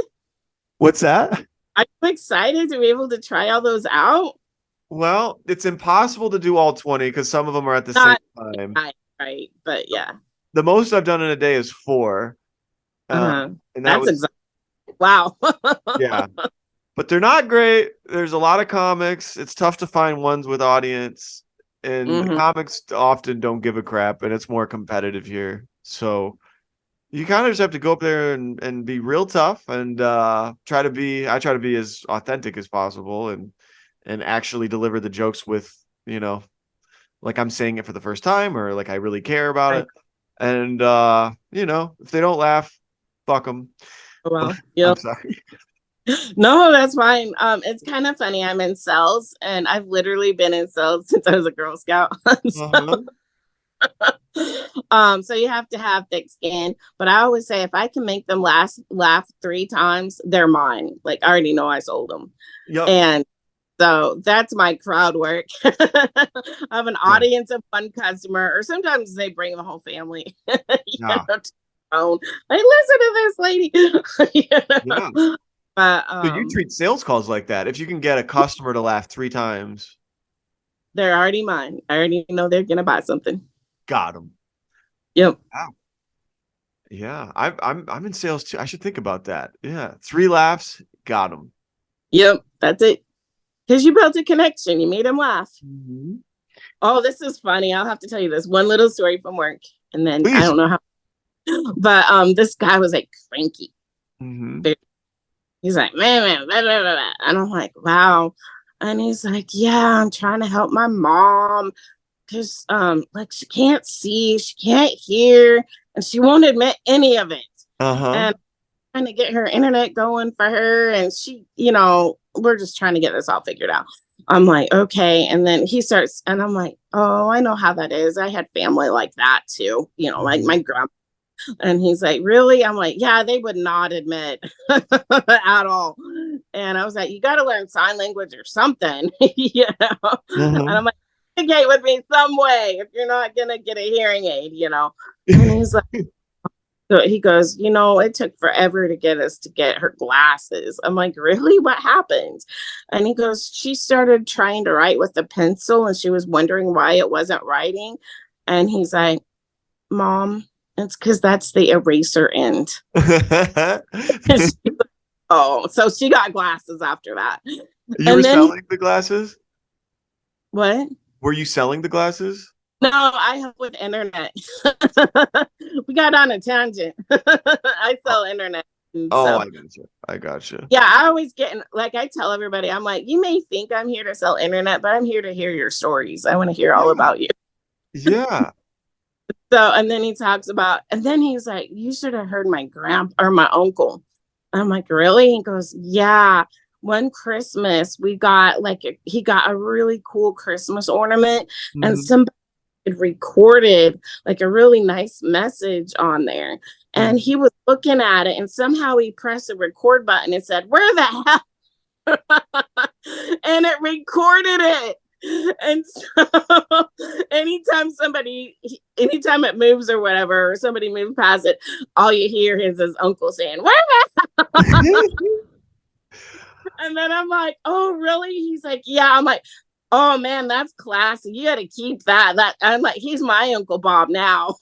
Speaker 1: What's that?
Speaker 2: Are you excited to be able to try all those out?
Speaker 1: Well, it's impossible to do all 20 because some of them are at the same time.
Speaker 2: Right. But yeah.
Speaker 1: The most I've done in a day is 4. And
Speaker 2: that's exactly wow.
Speaker 1: Yeah. But they're not great. There's a lot of comics. It's tough to find ones with audience. And the
Speaker 2: Hmm.
Speaker 1: comics often don't give a crap, and it's more competitive here. So you kind of just have to go up there and be real tough and I try to be as authentic as possible and actually deliver the jokes with, like I'm saying it for the first time or like I really care about
Speaker 2: Right.
Speaker 1: it. And if they don't laugh, fuck them. But
Speaker 2: Well,
Speaker 1: I'm
Speaker 2: yep.
Speaker 1: sorry.
Speaker 2: No, that's fine. It's kind of funny. I'm in sales, and I've literally been in sales since I was a Girl Scout.
Speaker 1: Uh-huh.
Speaker 2: So you have to have thick skin. But I always say if I can make them laugh 3 times, they're mine. Like I already know I sold them.
Speaker 1: Yep.
Speaker 2: And so that's my crowd work. I have an
Speaker 1: Yeah.
Speaker 2: audience of one customer, or sometimes they bring the whole family.
Speaker 1: Yeah.
Speaker 2: Like, listen to this lady.
Speaker 1: Yeah.
Speaker 2: But
Speaker 1: So you treat sales calls like that. If you can get a customer to laugh 3 times,
Speaker 2: they're already mine. I already know they're gonna buy something.
Speaker 1: got them.
Speaker 2: Yep.
Speaker 1: Wow. Yeah, I'm in sales too. I should think about that. Yeah, 3 laughs, got them.
Speaker 2: Yep. That's it. Because you built a connection. You made them laugh.
Speaker 1: Mm-hmm.
Speaker 2: Oh, this is funny. I'll have to tell you this one little story from work. And then I
Speaker 1: Please.
Speaker 2: don't know how, but this guy was like cranky.
Speaker 1: Mm-hmm.
Speaker 2: He's like, man, blah, blah, blah, blah. And I'm like, wow. And he's like, yeah, I'm trying to help my mom because like she can't see, she can't hear, and she won't admit any of it.
Speaker 1: Uh-huh.
Speaker 2: And trying to get her internet going for her, and she, we're just trying to get this all figured out. I'm like, okay. And then he starts, and I'm like, oh, I know how that is. I had family like that too, like
Speaker 1: Mm-hmm.
Speaker 2: my grandma. And he's like, really? I'm like, yeah, they would not admit at all. And I was like, you got to learn sign language or something, And
Speaker 1: Uh-huh.
Speaker 2: I'm like, communicate with me some way if you're not going to get a hearing aid. And he's like, so he goes, it took forever to get us to get her glasses. I'm like, really? What happened? And he goes, she started trying to write with a pencil and she was wondering why it wasn't writing. And he's like, Mom, it's because that's the eraser end. Oh, so she got glasses after that.
Speaker 1: You were
Speaker 2: And then
Speaker 1: selling the glasses?
Speaker 2: what?
Speaker 1: Were you selling the glasses?
Speaker 2: No, I help with internet. We got on a tangent. I
Speaker 1: Oh,
Speaker 2: sell internet.
Speaker 1: oh,
Speaker 2: So
Speaker 1: I got you. I got you.
Speaker 2: yeah, I always get like I tell everybody, I'm like, you may think I'm here to sell internet, but I'm here to hear your stories. I want to hear all
Speaker 1: Yeah.
Speaker 2: about you.
Speaker 1: Yeah.
Speaker 2: So, and then he talks about, and then he's like, you should have heard my grandpa or my uncle. I'm like, really? He goes, yeah. One Christmas, we got he got a really cool Christmas ornament, and
Speaker 1: Mm-hmm.
Speaker 2: somebody had recorded like a really nice message on there. And
Speaker 1: Mm-hmm.
Speaker 2: he was looking at it, and somehow he pressed the record button and said, where the hell? And it recorded it. And so anytime it moves or whatever, or somebody moves past it, all you hear is his uncle saying, where? And then I'm like, oh, really? He's like, yeah. I'm like, oh man, that's classy. You got to keep that. I'm like, he's my Uncle Bob now.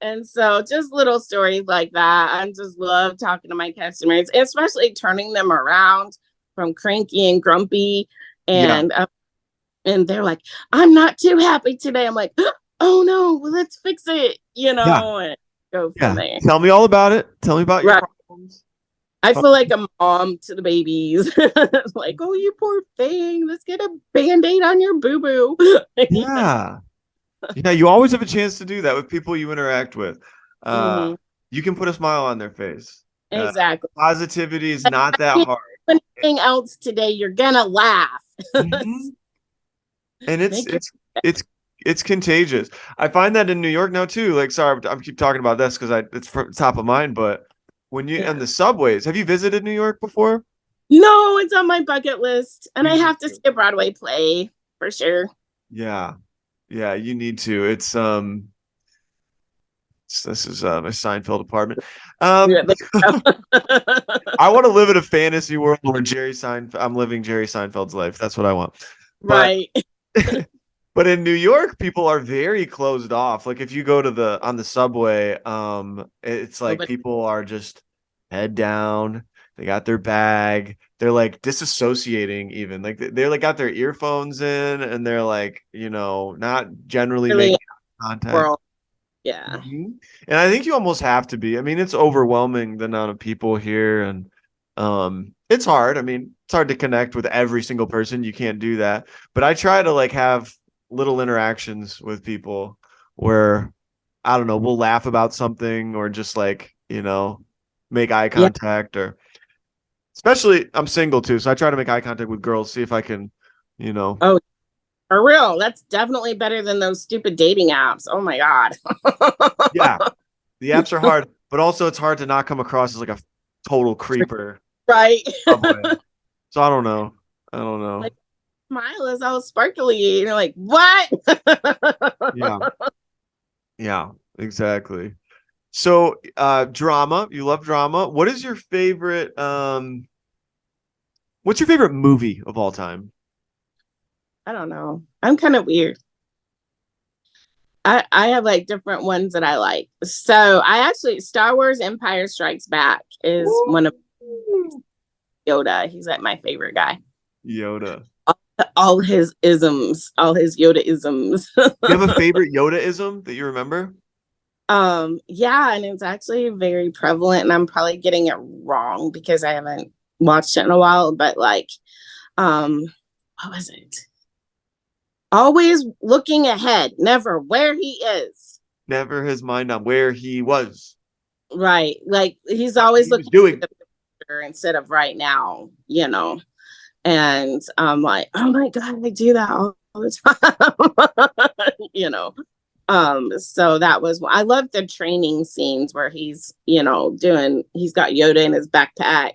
Speaker 2: And so just little stories like that. I just love talking to my customers, especially turning them around from cranky and grumpy.
Speaker 1: Yeah.
Speaker 2: And they're like, I'm not too happy today. I'm like, oh no, well, let's fix it,
Speaker 1: Yeah.
Speaker 2: and go from
Speaker 1: Yeah.
Speaker 2: there.
Speaker 1: Tell me all about it. Tell me about your
Speaker 2: Right.
Speaker 1: problems.
Speaker 2: I feel like a mom to the babies. Like, oh, you poor thing. Let's get a band-aid on your boo-boo.
Speaker 1: Yeah. Yeah, you always have a chance to do that with people you interact with.
Speaker 2: Mhm.
Speaker 1: You can put a smile on their face.
Speaker 2: Exactly.
Speaker 1: Positivity is not that hard.
Speaker 2: Anything else today, you're gonna laugh.
Speaker 1: Mhm. And it's
Speaker 2: Make it
Speaker 1: it's it's it's contagious. I find that in New York now too. Like, sorry, I'm keep talking about this because it's top of mind. But when you
Speaker 2: yeah.
Speaker 1: on the subways, have you visited New York before?
Speaker 2: No, it's on my bucket list, and
Speaker 1: You
Speaker 2: I
Speaker 1: need
Speaker 2: have to
Speaker 1: to.
Speaker 2: see a Broadway play for sure.
Speaker 1: Yeah, yeah, you need to. This is a Seinfeld apartment.
Speaker 2: Yeah,
Speaker 1: I want to live in a fantasy world where I'm living Jerry Seinfeld's life. That's what I want. But
Speaker 2: right.
Speaker 1: but in New York, people are very closed off. Like if you go to on the subway, it's like
Speaker 2: Nobody,
Speaker 1: people are just head down. They got their bag. They're like disassociating even. Like they're like got their earphones in and they're like, not generally
Speaker 2: Really
Speaker 1: making contact.
Speaker 2: world. Yeah.
Speaker 1: And I think you almost have to be. I mean, it's overwhelming the amount of people here and it's hard. I mean, it's hard to connect with every single person. You can't do that. But I try to like have little interactions with people where I don't know, we'll laugh about something or just like, make eye
Speaker 2: Yeah.
Speaker 1: contact or especially I'm single too, so I try to make eye contact with girls, see if I can, you know.
Speaker 2: Oh, for real. That's definitely better than those stupid dating apps. Oh my God.
Speaker 1: Yeah, the apps are hard, but also it's hard to not come across as like a total creeper.
Speaker 2: Right.
Speaker 1: Subway. So I don't know. I don't know.
Speaker 2: Like, smile is all sparkly. And you're like, what?
Speaker 1: Yeah. Yeah, exactly. So drama, you love drama. What's your favorite movie of all time?
Speaker 2: I don't know. I'm kind of weird. I have like different ones that I like. So I actually Star Wars Empire Strikes Back is one of Yoda. He's like my favorite guy.
Speaker 1: Yoda.
Speaker 2: All his isms, all his Yoda isms.
Speaker 1: You have a favorite Yoda-ism that you remember?
Speaker 2: Yeah, and it's actually very prevalent, and I'm probably getting it wrong because I haven't watched it in a while, but like, what was it? Always looking ahead, never where he is.
Speaker 1: Never his mind on where he was.
Speaker 2: Right. Like he's
Speaker 1: What
Speaker 2: always
Speaker 1: he was
Speaker 2: looking
Speaker 1: doing.
Speaker 2: at the future instead of right now, And I'm like, oh my God, I do that all the time. So that was I love the training scenes where he's he's got Yoda in his backpack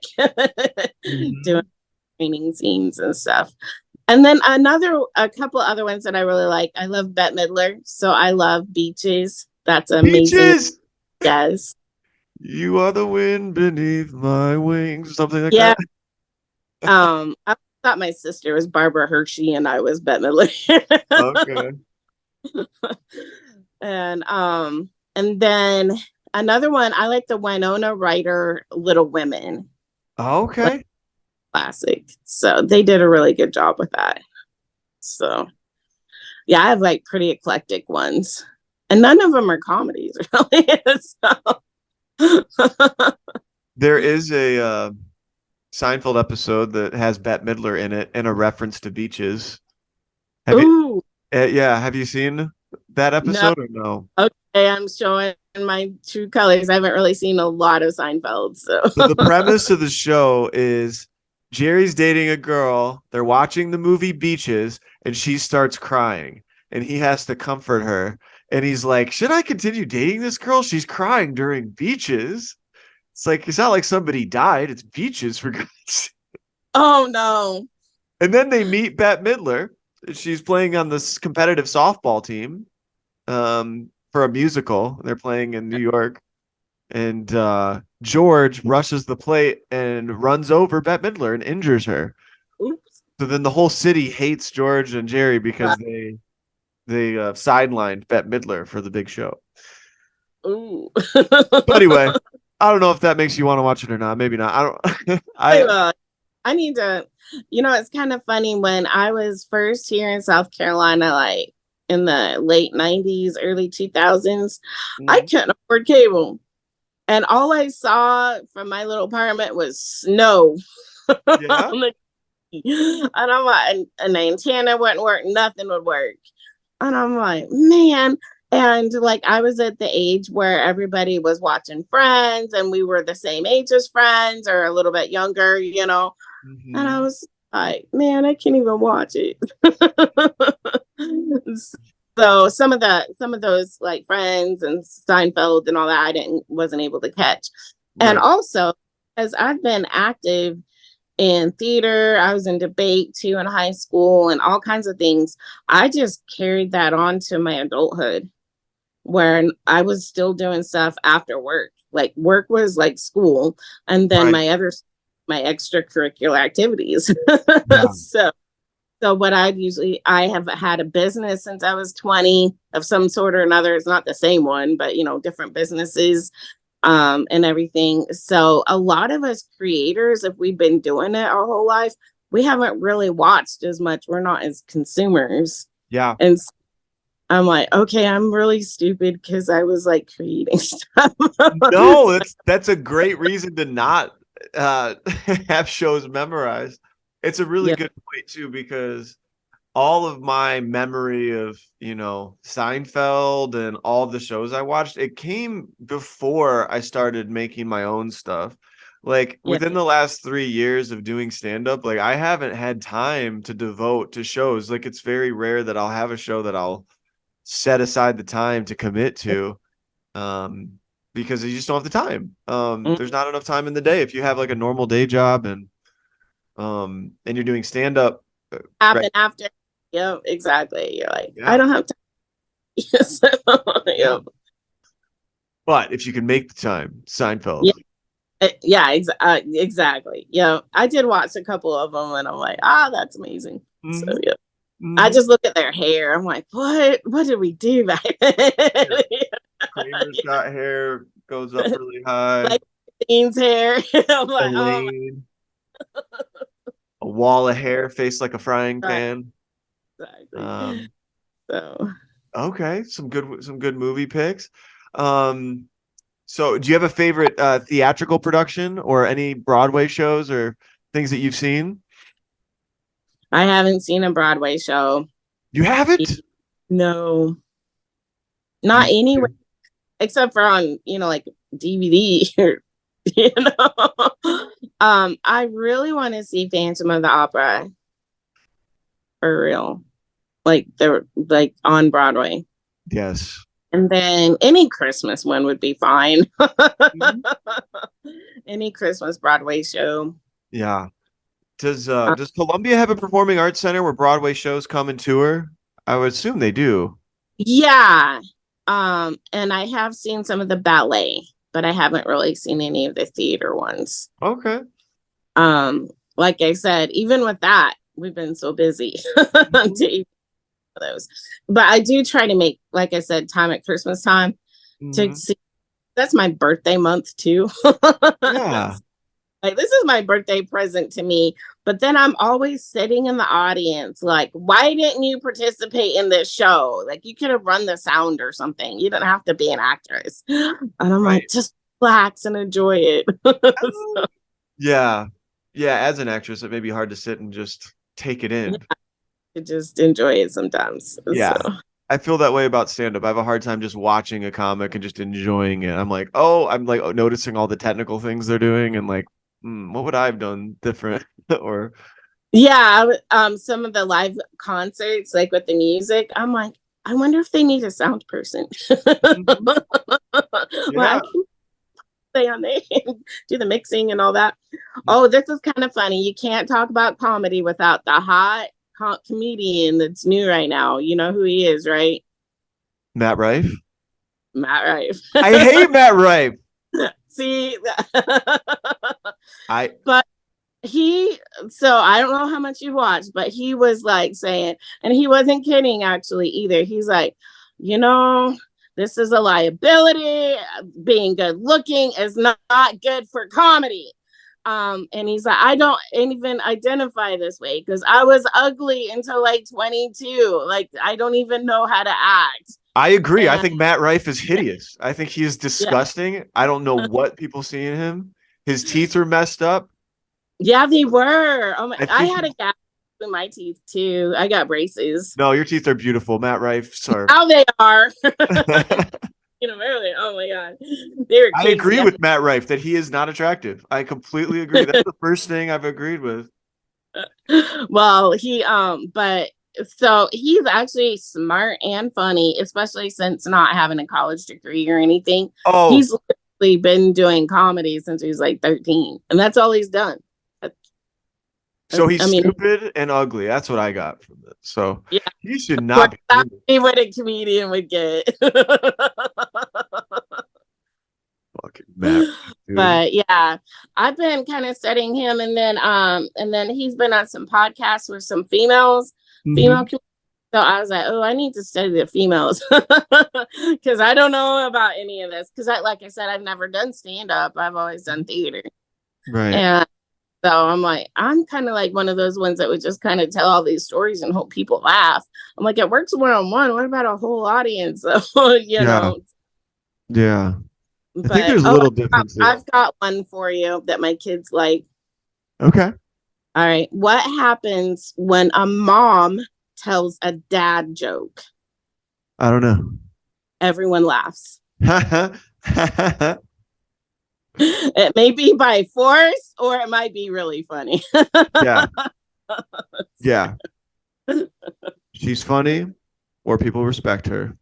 Speaker 2: doing training scenes and stuff. And then a couple other ones that I really like. I love Bette Midler, so I love Beaches. That's amazing.
Speaker 1: Beaches.
Speaker 2: Yes.
Speaker 1: You are the wind beneath my wings, something like
Speaker 2: Yeah.
Speaker 1: that.
Speaker 2: I thought my sister was Barbara Hershey and I was Bette Midler.
Speaker 1: Okay.
Speaker 2: And then another one, I like the Winona Ryder Little Women.
Speaker 1: Okay.
Speaker 2: Like, classic. So they did a really good job with that. So yeah, I have like pretty eclectic ones. And none of them are comedies, really.
Speaker 1: There is a Seinfeld episode that has Bette Midler in it and a reference to beaches.
Speaker 2: Ooh.
Speaker 1: Yeah, have you seen that episode or no?
Speaker 2: Okay, I'm showing my true colors. I haven't really seen a lot of Seinfeld, so
Speaker 1: So the premise of the show is Jerry's dating a girl. They're watching the movie Beaches, and she starts crying, and he has to comfort her. And he's like, "Should I continue dating this girl? She's crying during Beaches." It's like it's not like somebody died. It's Beaches for God's sake.
Speaker 2: Oh no.
Speaker 1: And then they meet Bette Midler. She's playing on this competitive softball team for a musical. They're playing in New York. And George rushes the plate and runs over Bette Midler and injures her.
Speaker 2: Oops.
Speaker 1: So then the whole city hates George and Jerry because they sidelined Bette Midler for the big show.
Speaker 2: Ooh.
Speaker 1: But anyway, I don't know if that makes you want to watch it or not. Maybe not. I don't.
Speaker 2: I need to. It's kind of funny when I was first here in South Carolina, like in the late '90s, early 2000s. I couldn't afford cable. And all I saw from my little apartment was snow.
Speaker 1: Yeah.
Speaker 2: And I'm like, an antenna wouldn't work, nothing would work. And I'm like, man. And like, I was at the age where everybody was watching Friends and we were the same age as Friends or a little bit younger, And I was like, man, I can't even watch it. So some of those like Friends and Seinfeld and all that wasn't able to catch. Right. And also, as I've been active in theater, I was in debate too in high school and all kinds of things. I just carried that on to my adulthood where I was still doing stuff after work. Like work was like school and then my extracurricular activities. Yeah. So what I have had a business since I was 20 of some sort or another. It's not the same one, but different businesses. and everything. So a lot of us creators, if we've been doing it our whole life, we haven't really watched as much. We're not as consumers.
Speaker 1: Yeah.
Speaker 2: And I'm like, okay, I'm really stupid because I was like creating stuff.
Speaker 1: No, that's a great reason to not have shows memorized. It's a really
Speaker 2: Yeah.
Speaker 1: good point too, because all of my memory of, Seinfeld and all of the shows I watched, it came before I started making my own stuff. Like
Speaker 2: Yeah.
Speaker 1: within the last 3 years of doing stand-up, like I haven't had time to devote to shows. Like it's very rare that I'll have a show that I'll set aside the time to commit to. Um, because you just don't have the time.
Speaker 2: Mm.
Speaker 1: There's not enough time in the day if you have like a normal day job and you're doing stand-up.
Speaker 2: Happen
Speaker 1: Right.
Speaker 2: after. Yeah, exactly. You're like, I
Speaker 1: Yeah.
Speaker 2: don't have time. So,
Speaker 1: Yeah.
Speaker 2: yeah.
Speaker 1: But if you can make the time, Seinfeld.
Speaker 2: Yeah. Yeah, exactly. Yeah, I did watch a couple of them, and I'm like, that's amazing. So
Speaker 1: Mhm.
Speaker 2: yeah, I
Speaker 1: Mhm.
Speaker 2: just look at their hair. I'm like, what did we do back then?
Speaker 1: Yeah. Kramer's got hair goes up really high.
Speaker 2: Like Dean's hair. I'm like, oh my
Speaker 1: Elaine, a wall of hair, face like a frying
Speaker 2: God,
Speaker 1: pan.
Speaker 2: exactly.
Speaker 1: Um,
Speaker 2: So
Speaker 1: okay, some good movie picks. Um, so do you have a favorite theatrical production or any Broadway shows or things that you've seen?
Speaker 2: I haven't seen a Broadway show.
Speaker 1: You haven't?
Speaker 2: No,
Speaker 1: You
Speaker 2: not
Speaker 1: need
Speaker 2: anywhere
Speaker 1: to.
Speaker 2: except for on like DVD or you know. I really want to see Phantom of the Opera for real. Like they're like on Broadway.
Speaker 1: Yes.
Speaker 2: And then any Christmas one would be fine.
Speaker 1: Mhm.
Speaker 2: Any Christmas Broadway show.
Speaker 1: Yeah. Does
Speaker 2: Uh,
Speaker 1: does Columbia have a performing arts center where Broadway shows come and tour? I would assume they do.
Speaker 2: yeah. And I have seen some of the ballet, but I haven't really seen any of the theater ones.
Speaker 1: Okay.
Speaker 2: Um, like I said, even with that, we've been so busy
Speaker 1: Mhm.
Speaker 2: to those. But I do try to make, like I said, time at Christmas time to
Speaker 1: Mhm.
Speaker 2: see. That's my birthday month too.
Speaker 1: Yeah.
Speaker 2: Like this is my birthday present to me. But then I'm always sitting in the audience, like, why didn't you participate in this show? Like you could have run the sound or something. You didn't have to be an actress. And I'm like,
Speaker 1: Right.
Speaker 2: just relax and enjoy it. So,
Speaker 1: Yeah. Yeah, as an actress, it may be hard to sit and just take it
Speaker 2: yeah,
Speaker 1: in.
Speaker 2: to just enjoy it sometimes. So
Speaker 1: Yeah. I feel that way about stand-up. I have a hard time just watching a comic and just enjoying it. I'm like noticing all the technical things they're doing and like, what would I have done different? Or
Speaker 2: yeah, some of the live concerts, like with the music, I'm like, I wonder if they need a sound person.
Speaker 1: Mhm.
Speaker 2: Well,
Speaker 1: Yeah.
Speaker 2: I can stay on there and do the mixing and all that.
Speaker 1: Mm.
Speaker 2: Oh, this is kind of funny. You can't talk about comedy without the hot comedian that's new right now. You know who he is, right?
Speaker 1: Matt Rife.
Speaker 2: Matt Rife.
Speaker 1: I hate Matt Rife.
Speaker 2: See,
Speaker 1: I
Speaker 2: but he, so I don't know how much you watched, but he was like saying, and he wasn't kidding actually either. He's like, you know, this is a liability. Being good looking is not good for comedy. And he's like, I don't even identify this way because I was ugly until like 22. Like I don't even know how to act.
Speaker 1: I agree. I
Speaker 2: And
Speaker 1: think Matt Rife is
Speaker 2: yeah,
Speaker 1: hideous. I think he is
Speaker 2: yeah.
Speaker 1: disgusting. I don't know what people see in him. His teeth are messed up.
Speaker 2: Yeah, they were. Oh my,
Speaker 1: I
Speaker 2: I
Speaker 1: think
Speaker 2: had a gap in my teeth too. I got braces.
Speaker 1: no, your teeth are beautiful. Matt Rife's are.
Speaker 2: How they are.
Speaker 1: I
Speaker 2: You know, earlier. Oh my god, they were kids
Speaker 1: agree
Speaker 2: then.
Speaker 1: with Matt Rife that he is not attractive. I completely agree. That's the first thing I've agreed with.
Speaker 2: Well, but so he's actually smart and funny, especially since not having a college degree or anything.
Speaker 1: Oh,
Speaker 2: He's literally been doing comedy since he was like 13, and that's all he's done.
Speaker 1: so he's
Speaker 2: I mean,
Speaker 1: stupid and ugly. That's what I got from it. So
Speaker 2: yeah,
Speaker 1: he should
Speaker 2: of course,
Speaker 1: not be
Speaker 2: that's
Speaker 1: doing
Speaker 2: what a comedian would get.
Speaker 1: fucking Matt Rife, dude.
Speaker 2: But yeah, I've been kind of studying him, and then he's been on some podcasts with some female
Speaker 1: Mhm.
Speaker 2: So I was like, oh, I need to study the females because I don't know about any of this. Because like I said, I've never done stand up. I've always done theater.
Speaker 1: Right.
Speaker 2: And so I'm like, I'm kind of like one of those ones that would just kind of tell all these stories and hope people laugh. I'm like, it works one-on-one. What about a whole audience? So, you know.
Speaker 1: Yeah. I
Speaker 2: But,
Speaker 1: think there's a little difference.
Speaker 2: I've got one for you that my kids like.
Speaker 1: Okay.
Speaker 2: All right. What happens when a mom tells a dad joke?
Speaker 1: I don't know.
Speaker 2: Everyone laughs. It may be by force or it might be really funny.
Speaker 1: Yeah. Yeah. She's funny or people respect her.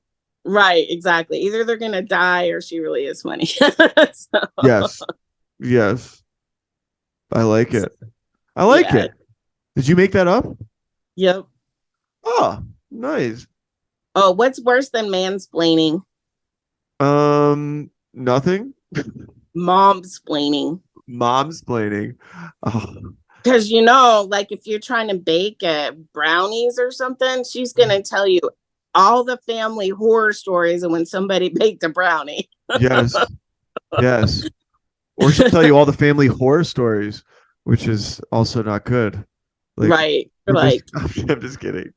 Speaker 2: Right, exactly. Either they're going to die or she really is funny. So.
Speaker 1: Yes. Yes. I like it. I like it. Did you make that up?
Speaker 2: Yep.
Speaker 1: Oh, nice.
Speaker 2: Oh, what's worse than mansplaining?
Speaker 1: Nothing.
Speaker 2: Momsplaining.
Speaker 1: Momsplaining. Oh.
Speaker 2: Because, you know, like if you're trying to bake brownies or something, she's going to tell you all the family horror stories and when somebody baked a brownie.
Speaker 1: Yes. Yes. Or she'll tell you all the family horror stories, which is also not good. Like,
Speaker 2: right. Like,
Speaker 1: I'm just kidding.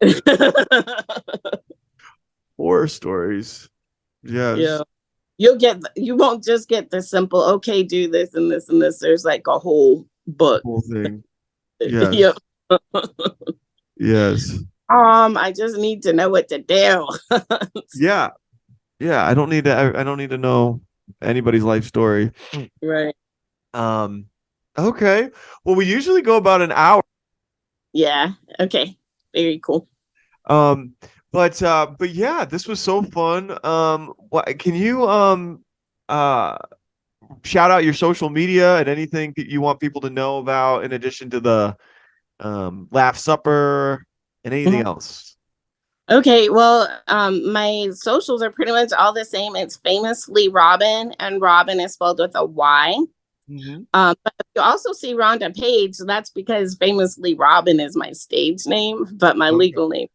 Speaker 1: Horror stories. Yes.
Speaker 2: Yeah. You won't just get the simple, okay, do this and this and this. There's like a whole book.
Speaker 1: Whole thing. Yes.
Speaker 2: Yep.
Speaker 1: Yes.
Speaker 2: I just need to know what to do.
Speaker 1: Yeah. Yeah. I don't need to know anybody's life story.
Speaker 2: Right.
Speaker 1: Okay. Well, we usually go about an hour.
Speaker 2: Yeah. Okay. Very cool.
Speaker 1: But yeah, this was so fun. What can you shout out your social media and anything that you want people to know about in addition to the Laugh Supper and anything else?
Speaker 2: Okay, well, my socials are pretty much all the same. It's famously Robyn, and Robyn is spelled with a Y.
Speaker 1: Mm-hmm.
Speaker 2: But you also see Rhonda Page, so that's because famously Robyn is my stage name, but my legal name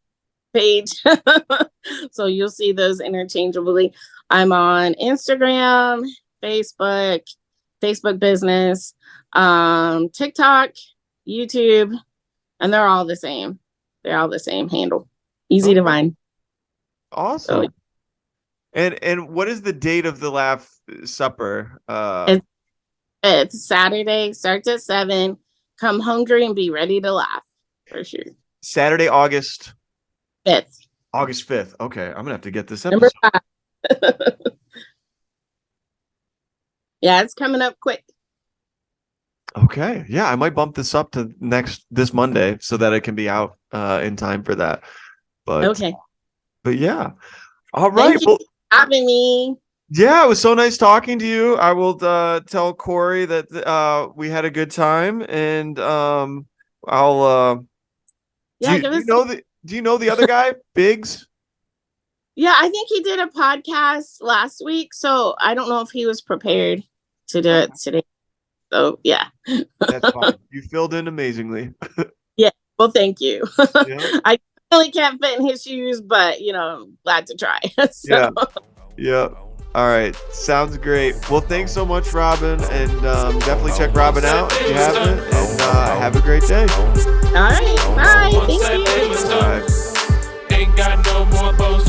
Speaker 2: Page. So you'll see those interchangeably. I'm on Instagram, Facebook Business, TikTok, YouTube, and they're all the same. They're all the same handle. Easy to find.
Speaker 1: Awesome. So, and what is the date of the Laugh Supper?
Speaker 2: It's Saturday, starts at 7. Come hungry and be ready to laugh, for sure.
Speaker 1: Saturday, August
Speaker 2: 5th.
Speaker 1: August 5th. Okay, I'm gonna have to get this episode.
Speaker 2: Number 5. Yeah, it's coming up quick.
Speaker 1: Okay. Yeah, I might bump this up to this Monday so that it can be out in time for that. But
Speaker 2: okay.
Speaker 1: But yeah. All right.
Speaker 2: Thank you for having me.
Speaker 1: Yeah, it was so nice talking to you. I will tell Corey that we had a good time, and I'll do you know the other guy, Biggs?
Speaker 2: Yeah, I think he did a podcast last week, so I don't know if he was prepared to do it today. So yeah.
Speaker 1: That's fine. You filled in amazingly.
Speaker 2: Yeah. Well, thank you.
Speaker 1: Yeah.
Speaker 2: I really can't fit in his shoes, but glad to try. So.
Speaker 1: Yeah. Yeah. All right. Sounds great. Well, thanks so much, Robyn, and definitely check Robyn out if you haven't, and have a great day.
Speaker 2: All right. Bye. Thank you.
Speaker 1: Bye.
Speaker 3: Ain't got no more boats.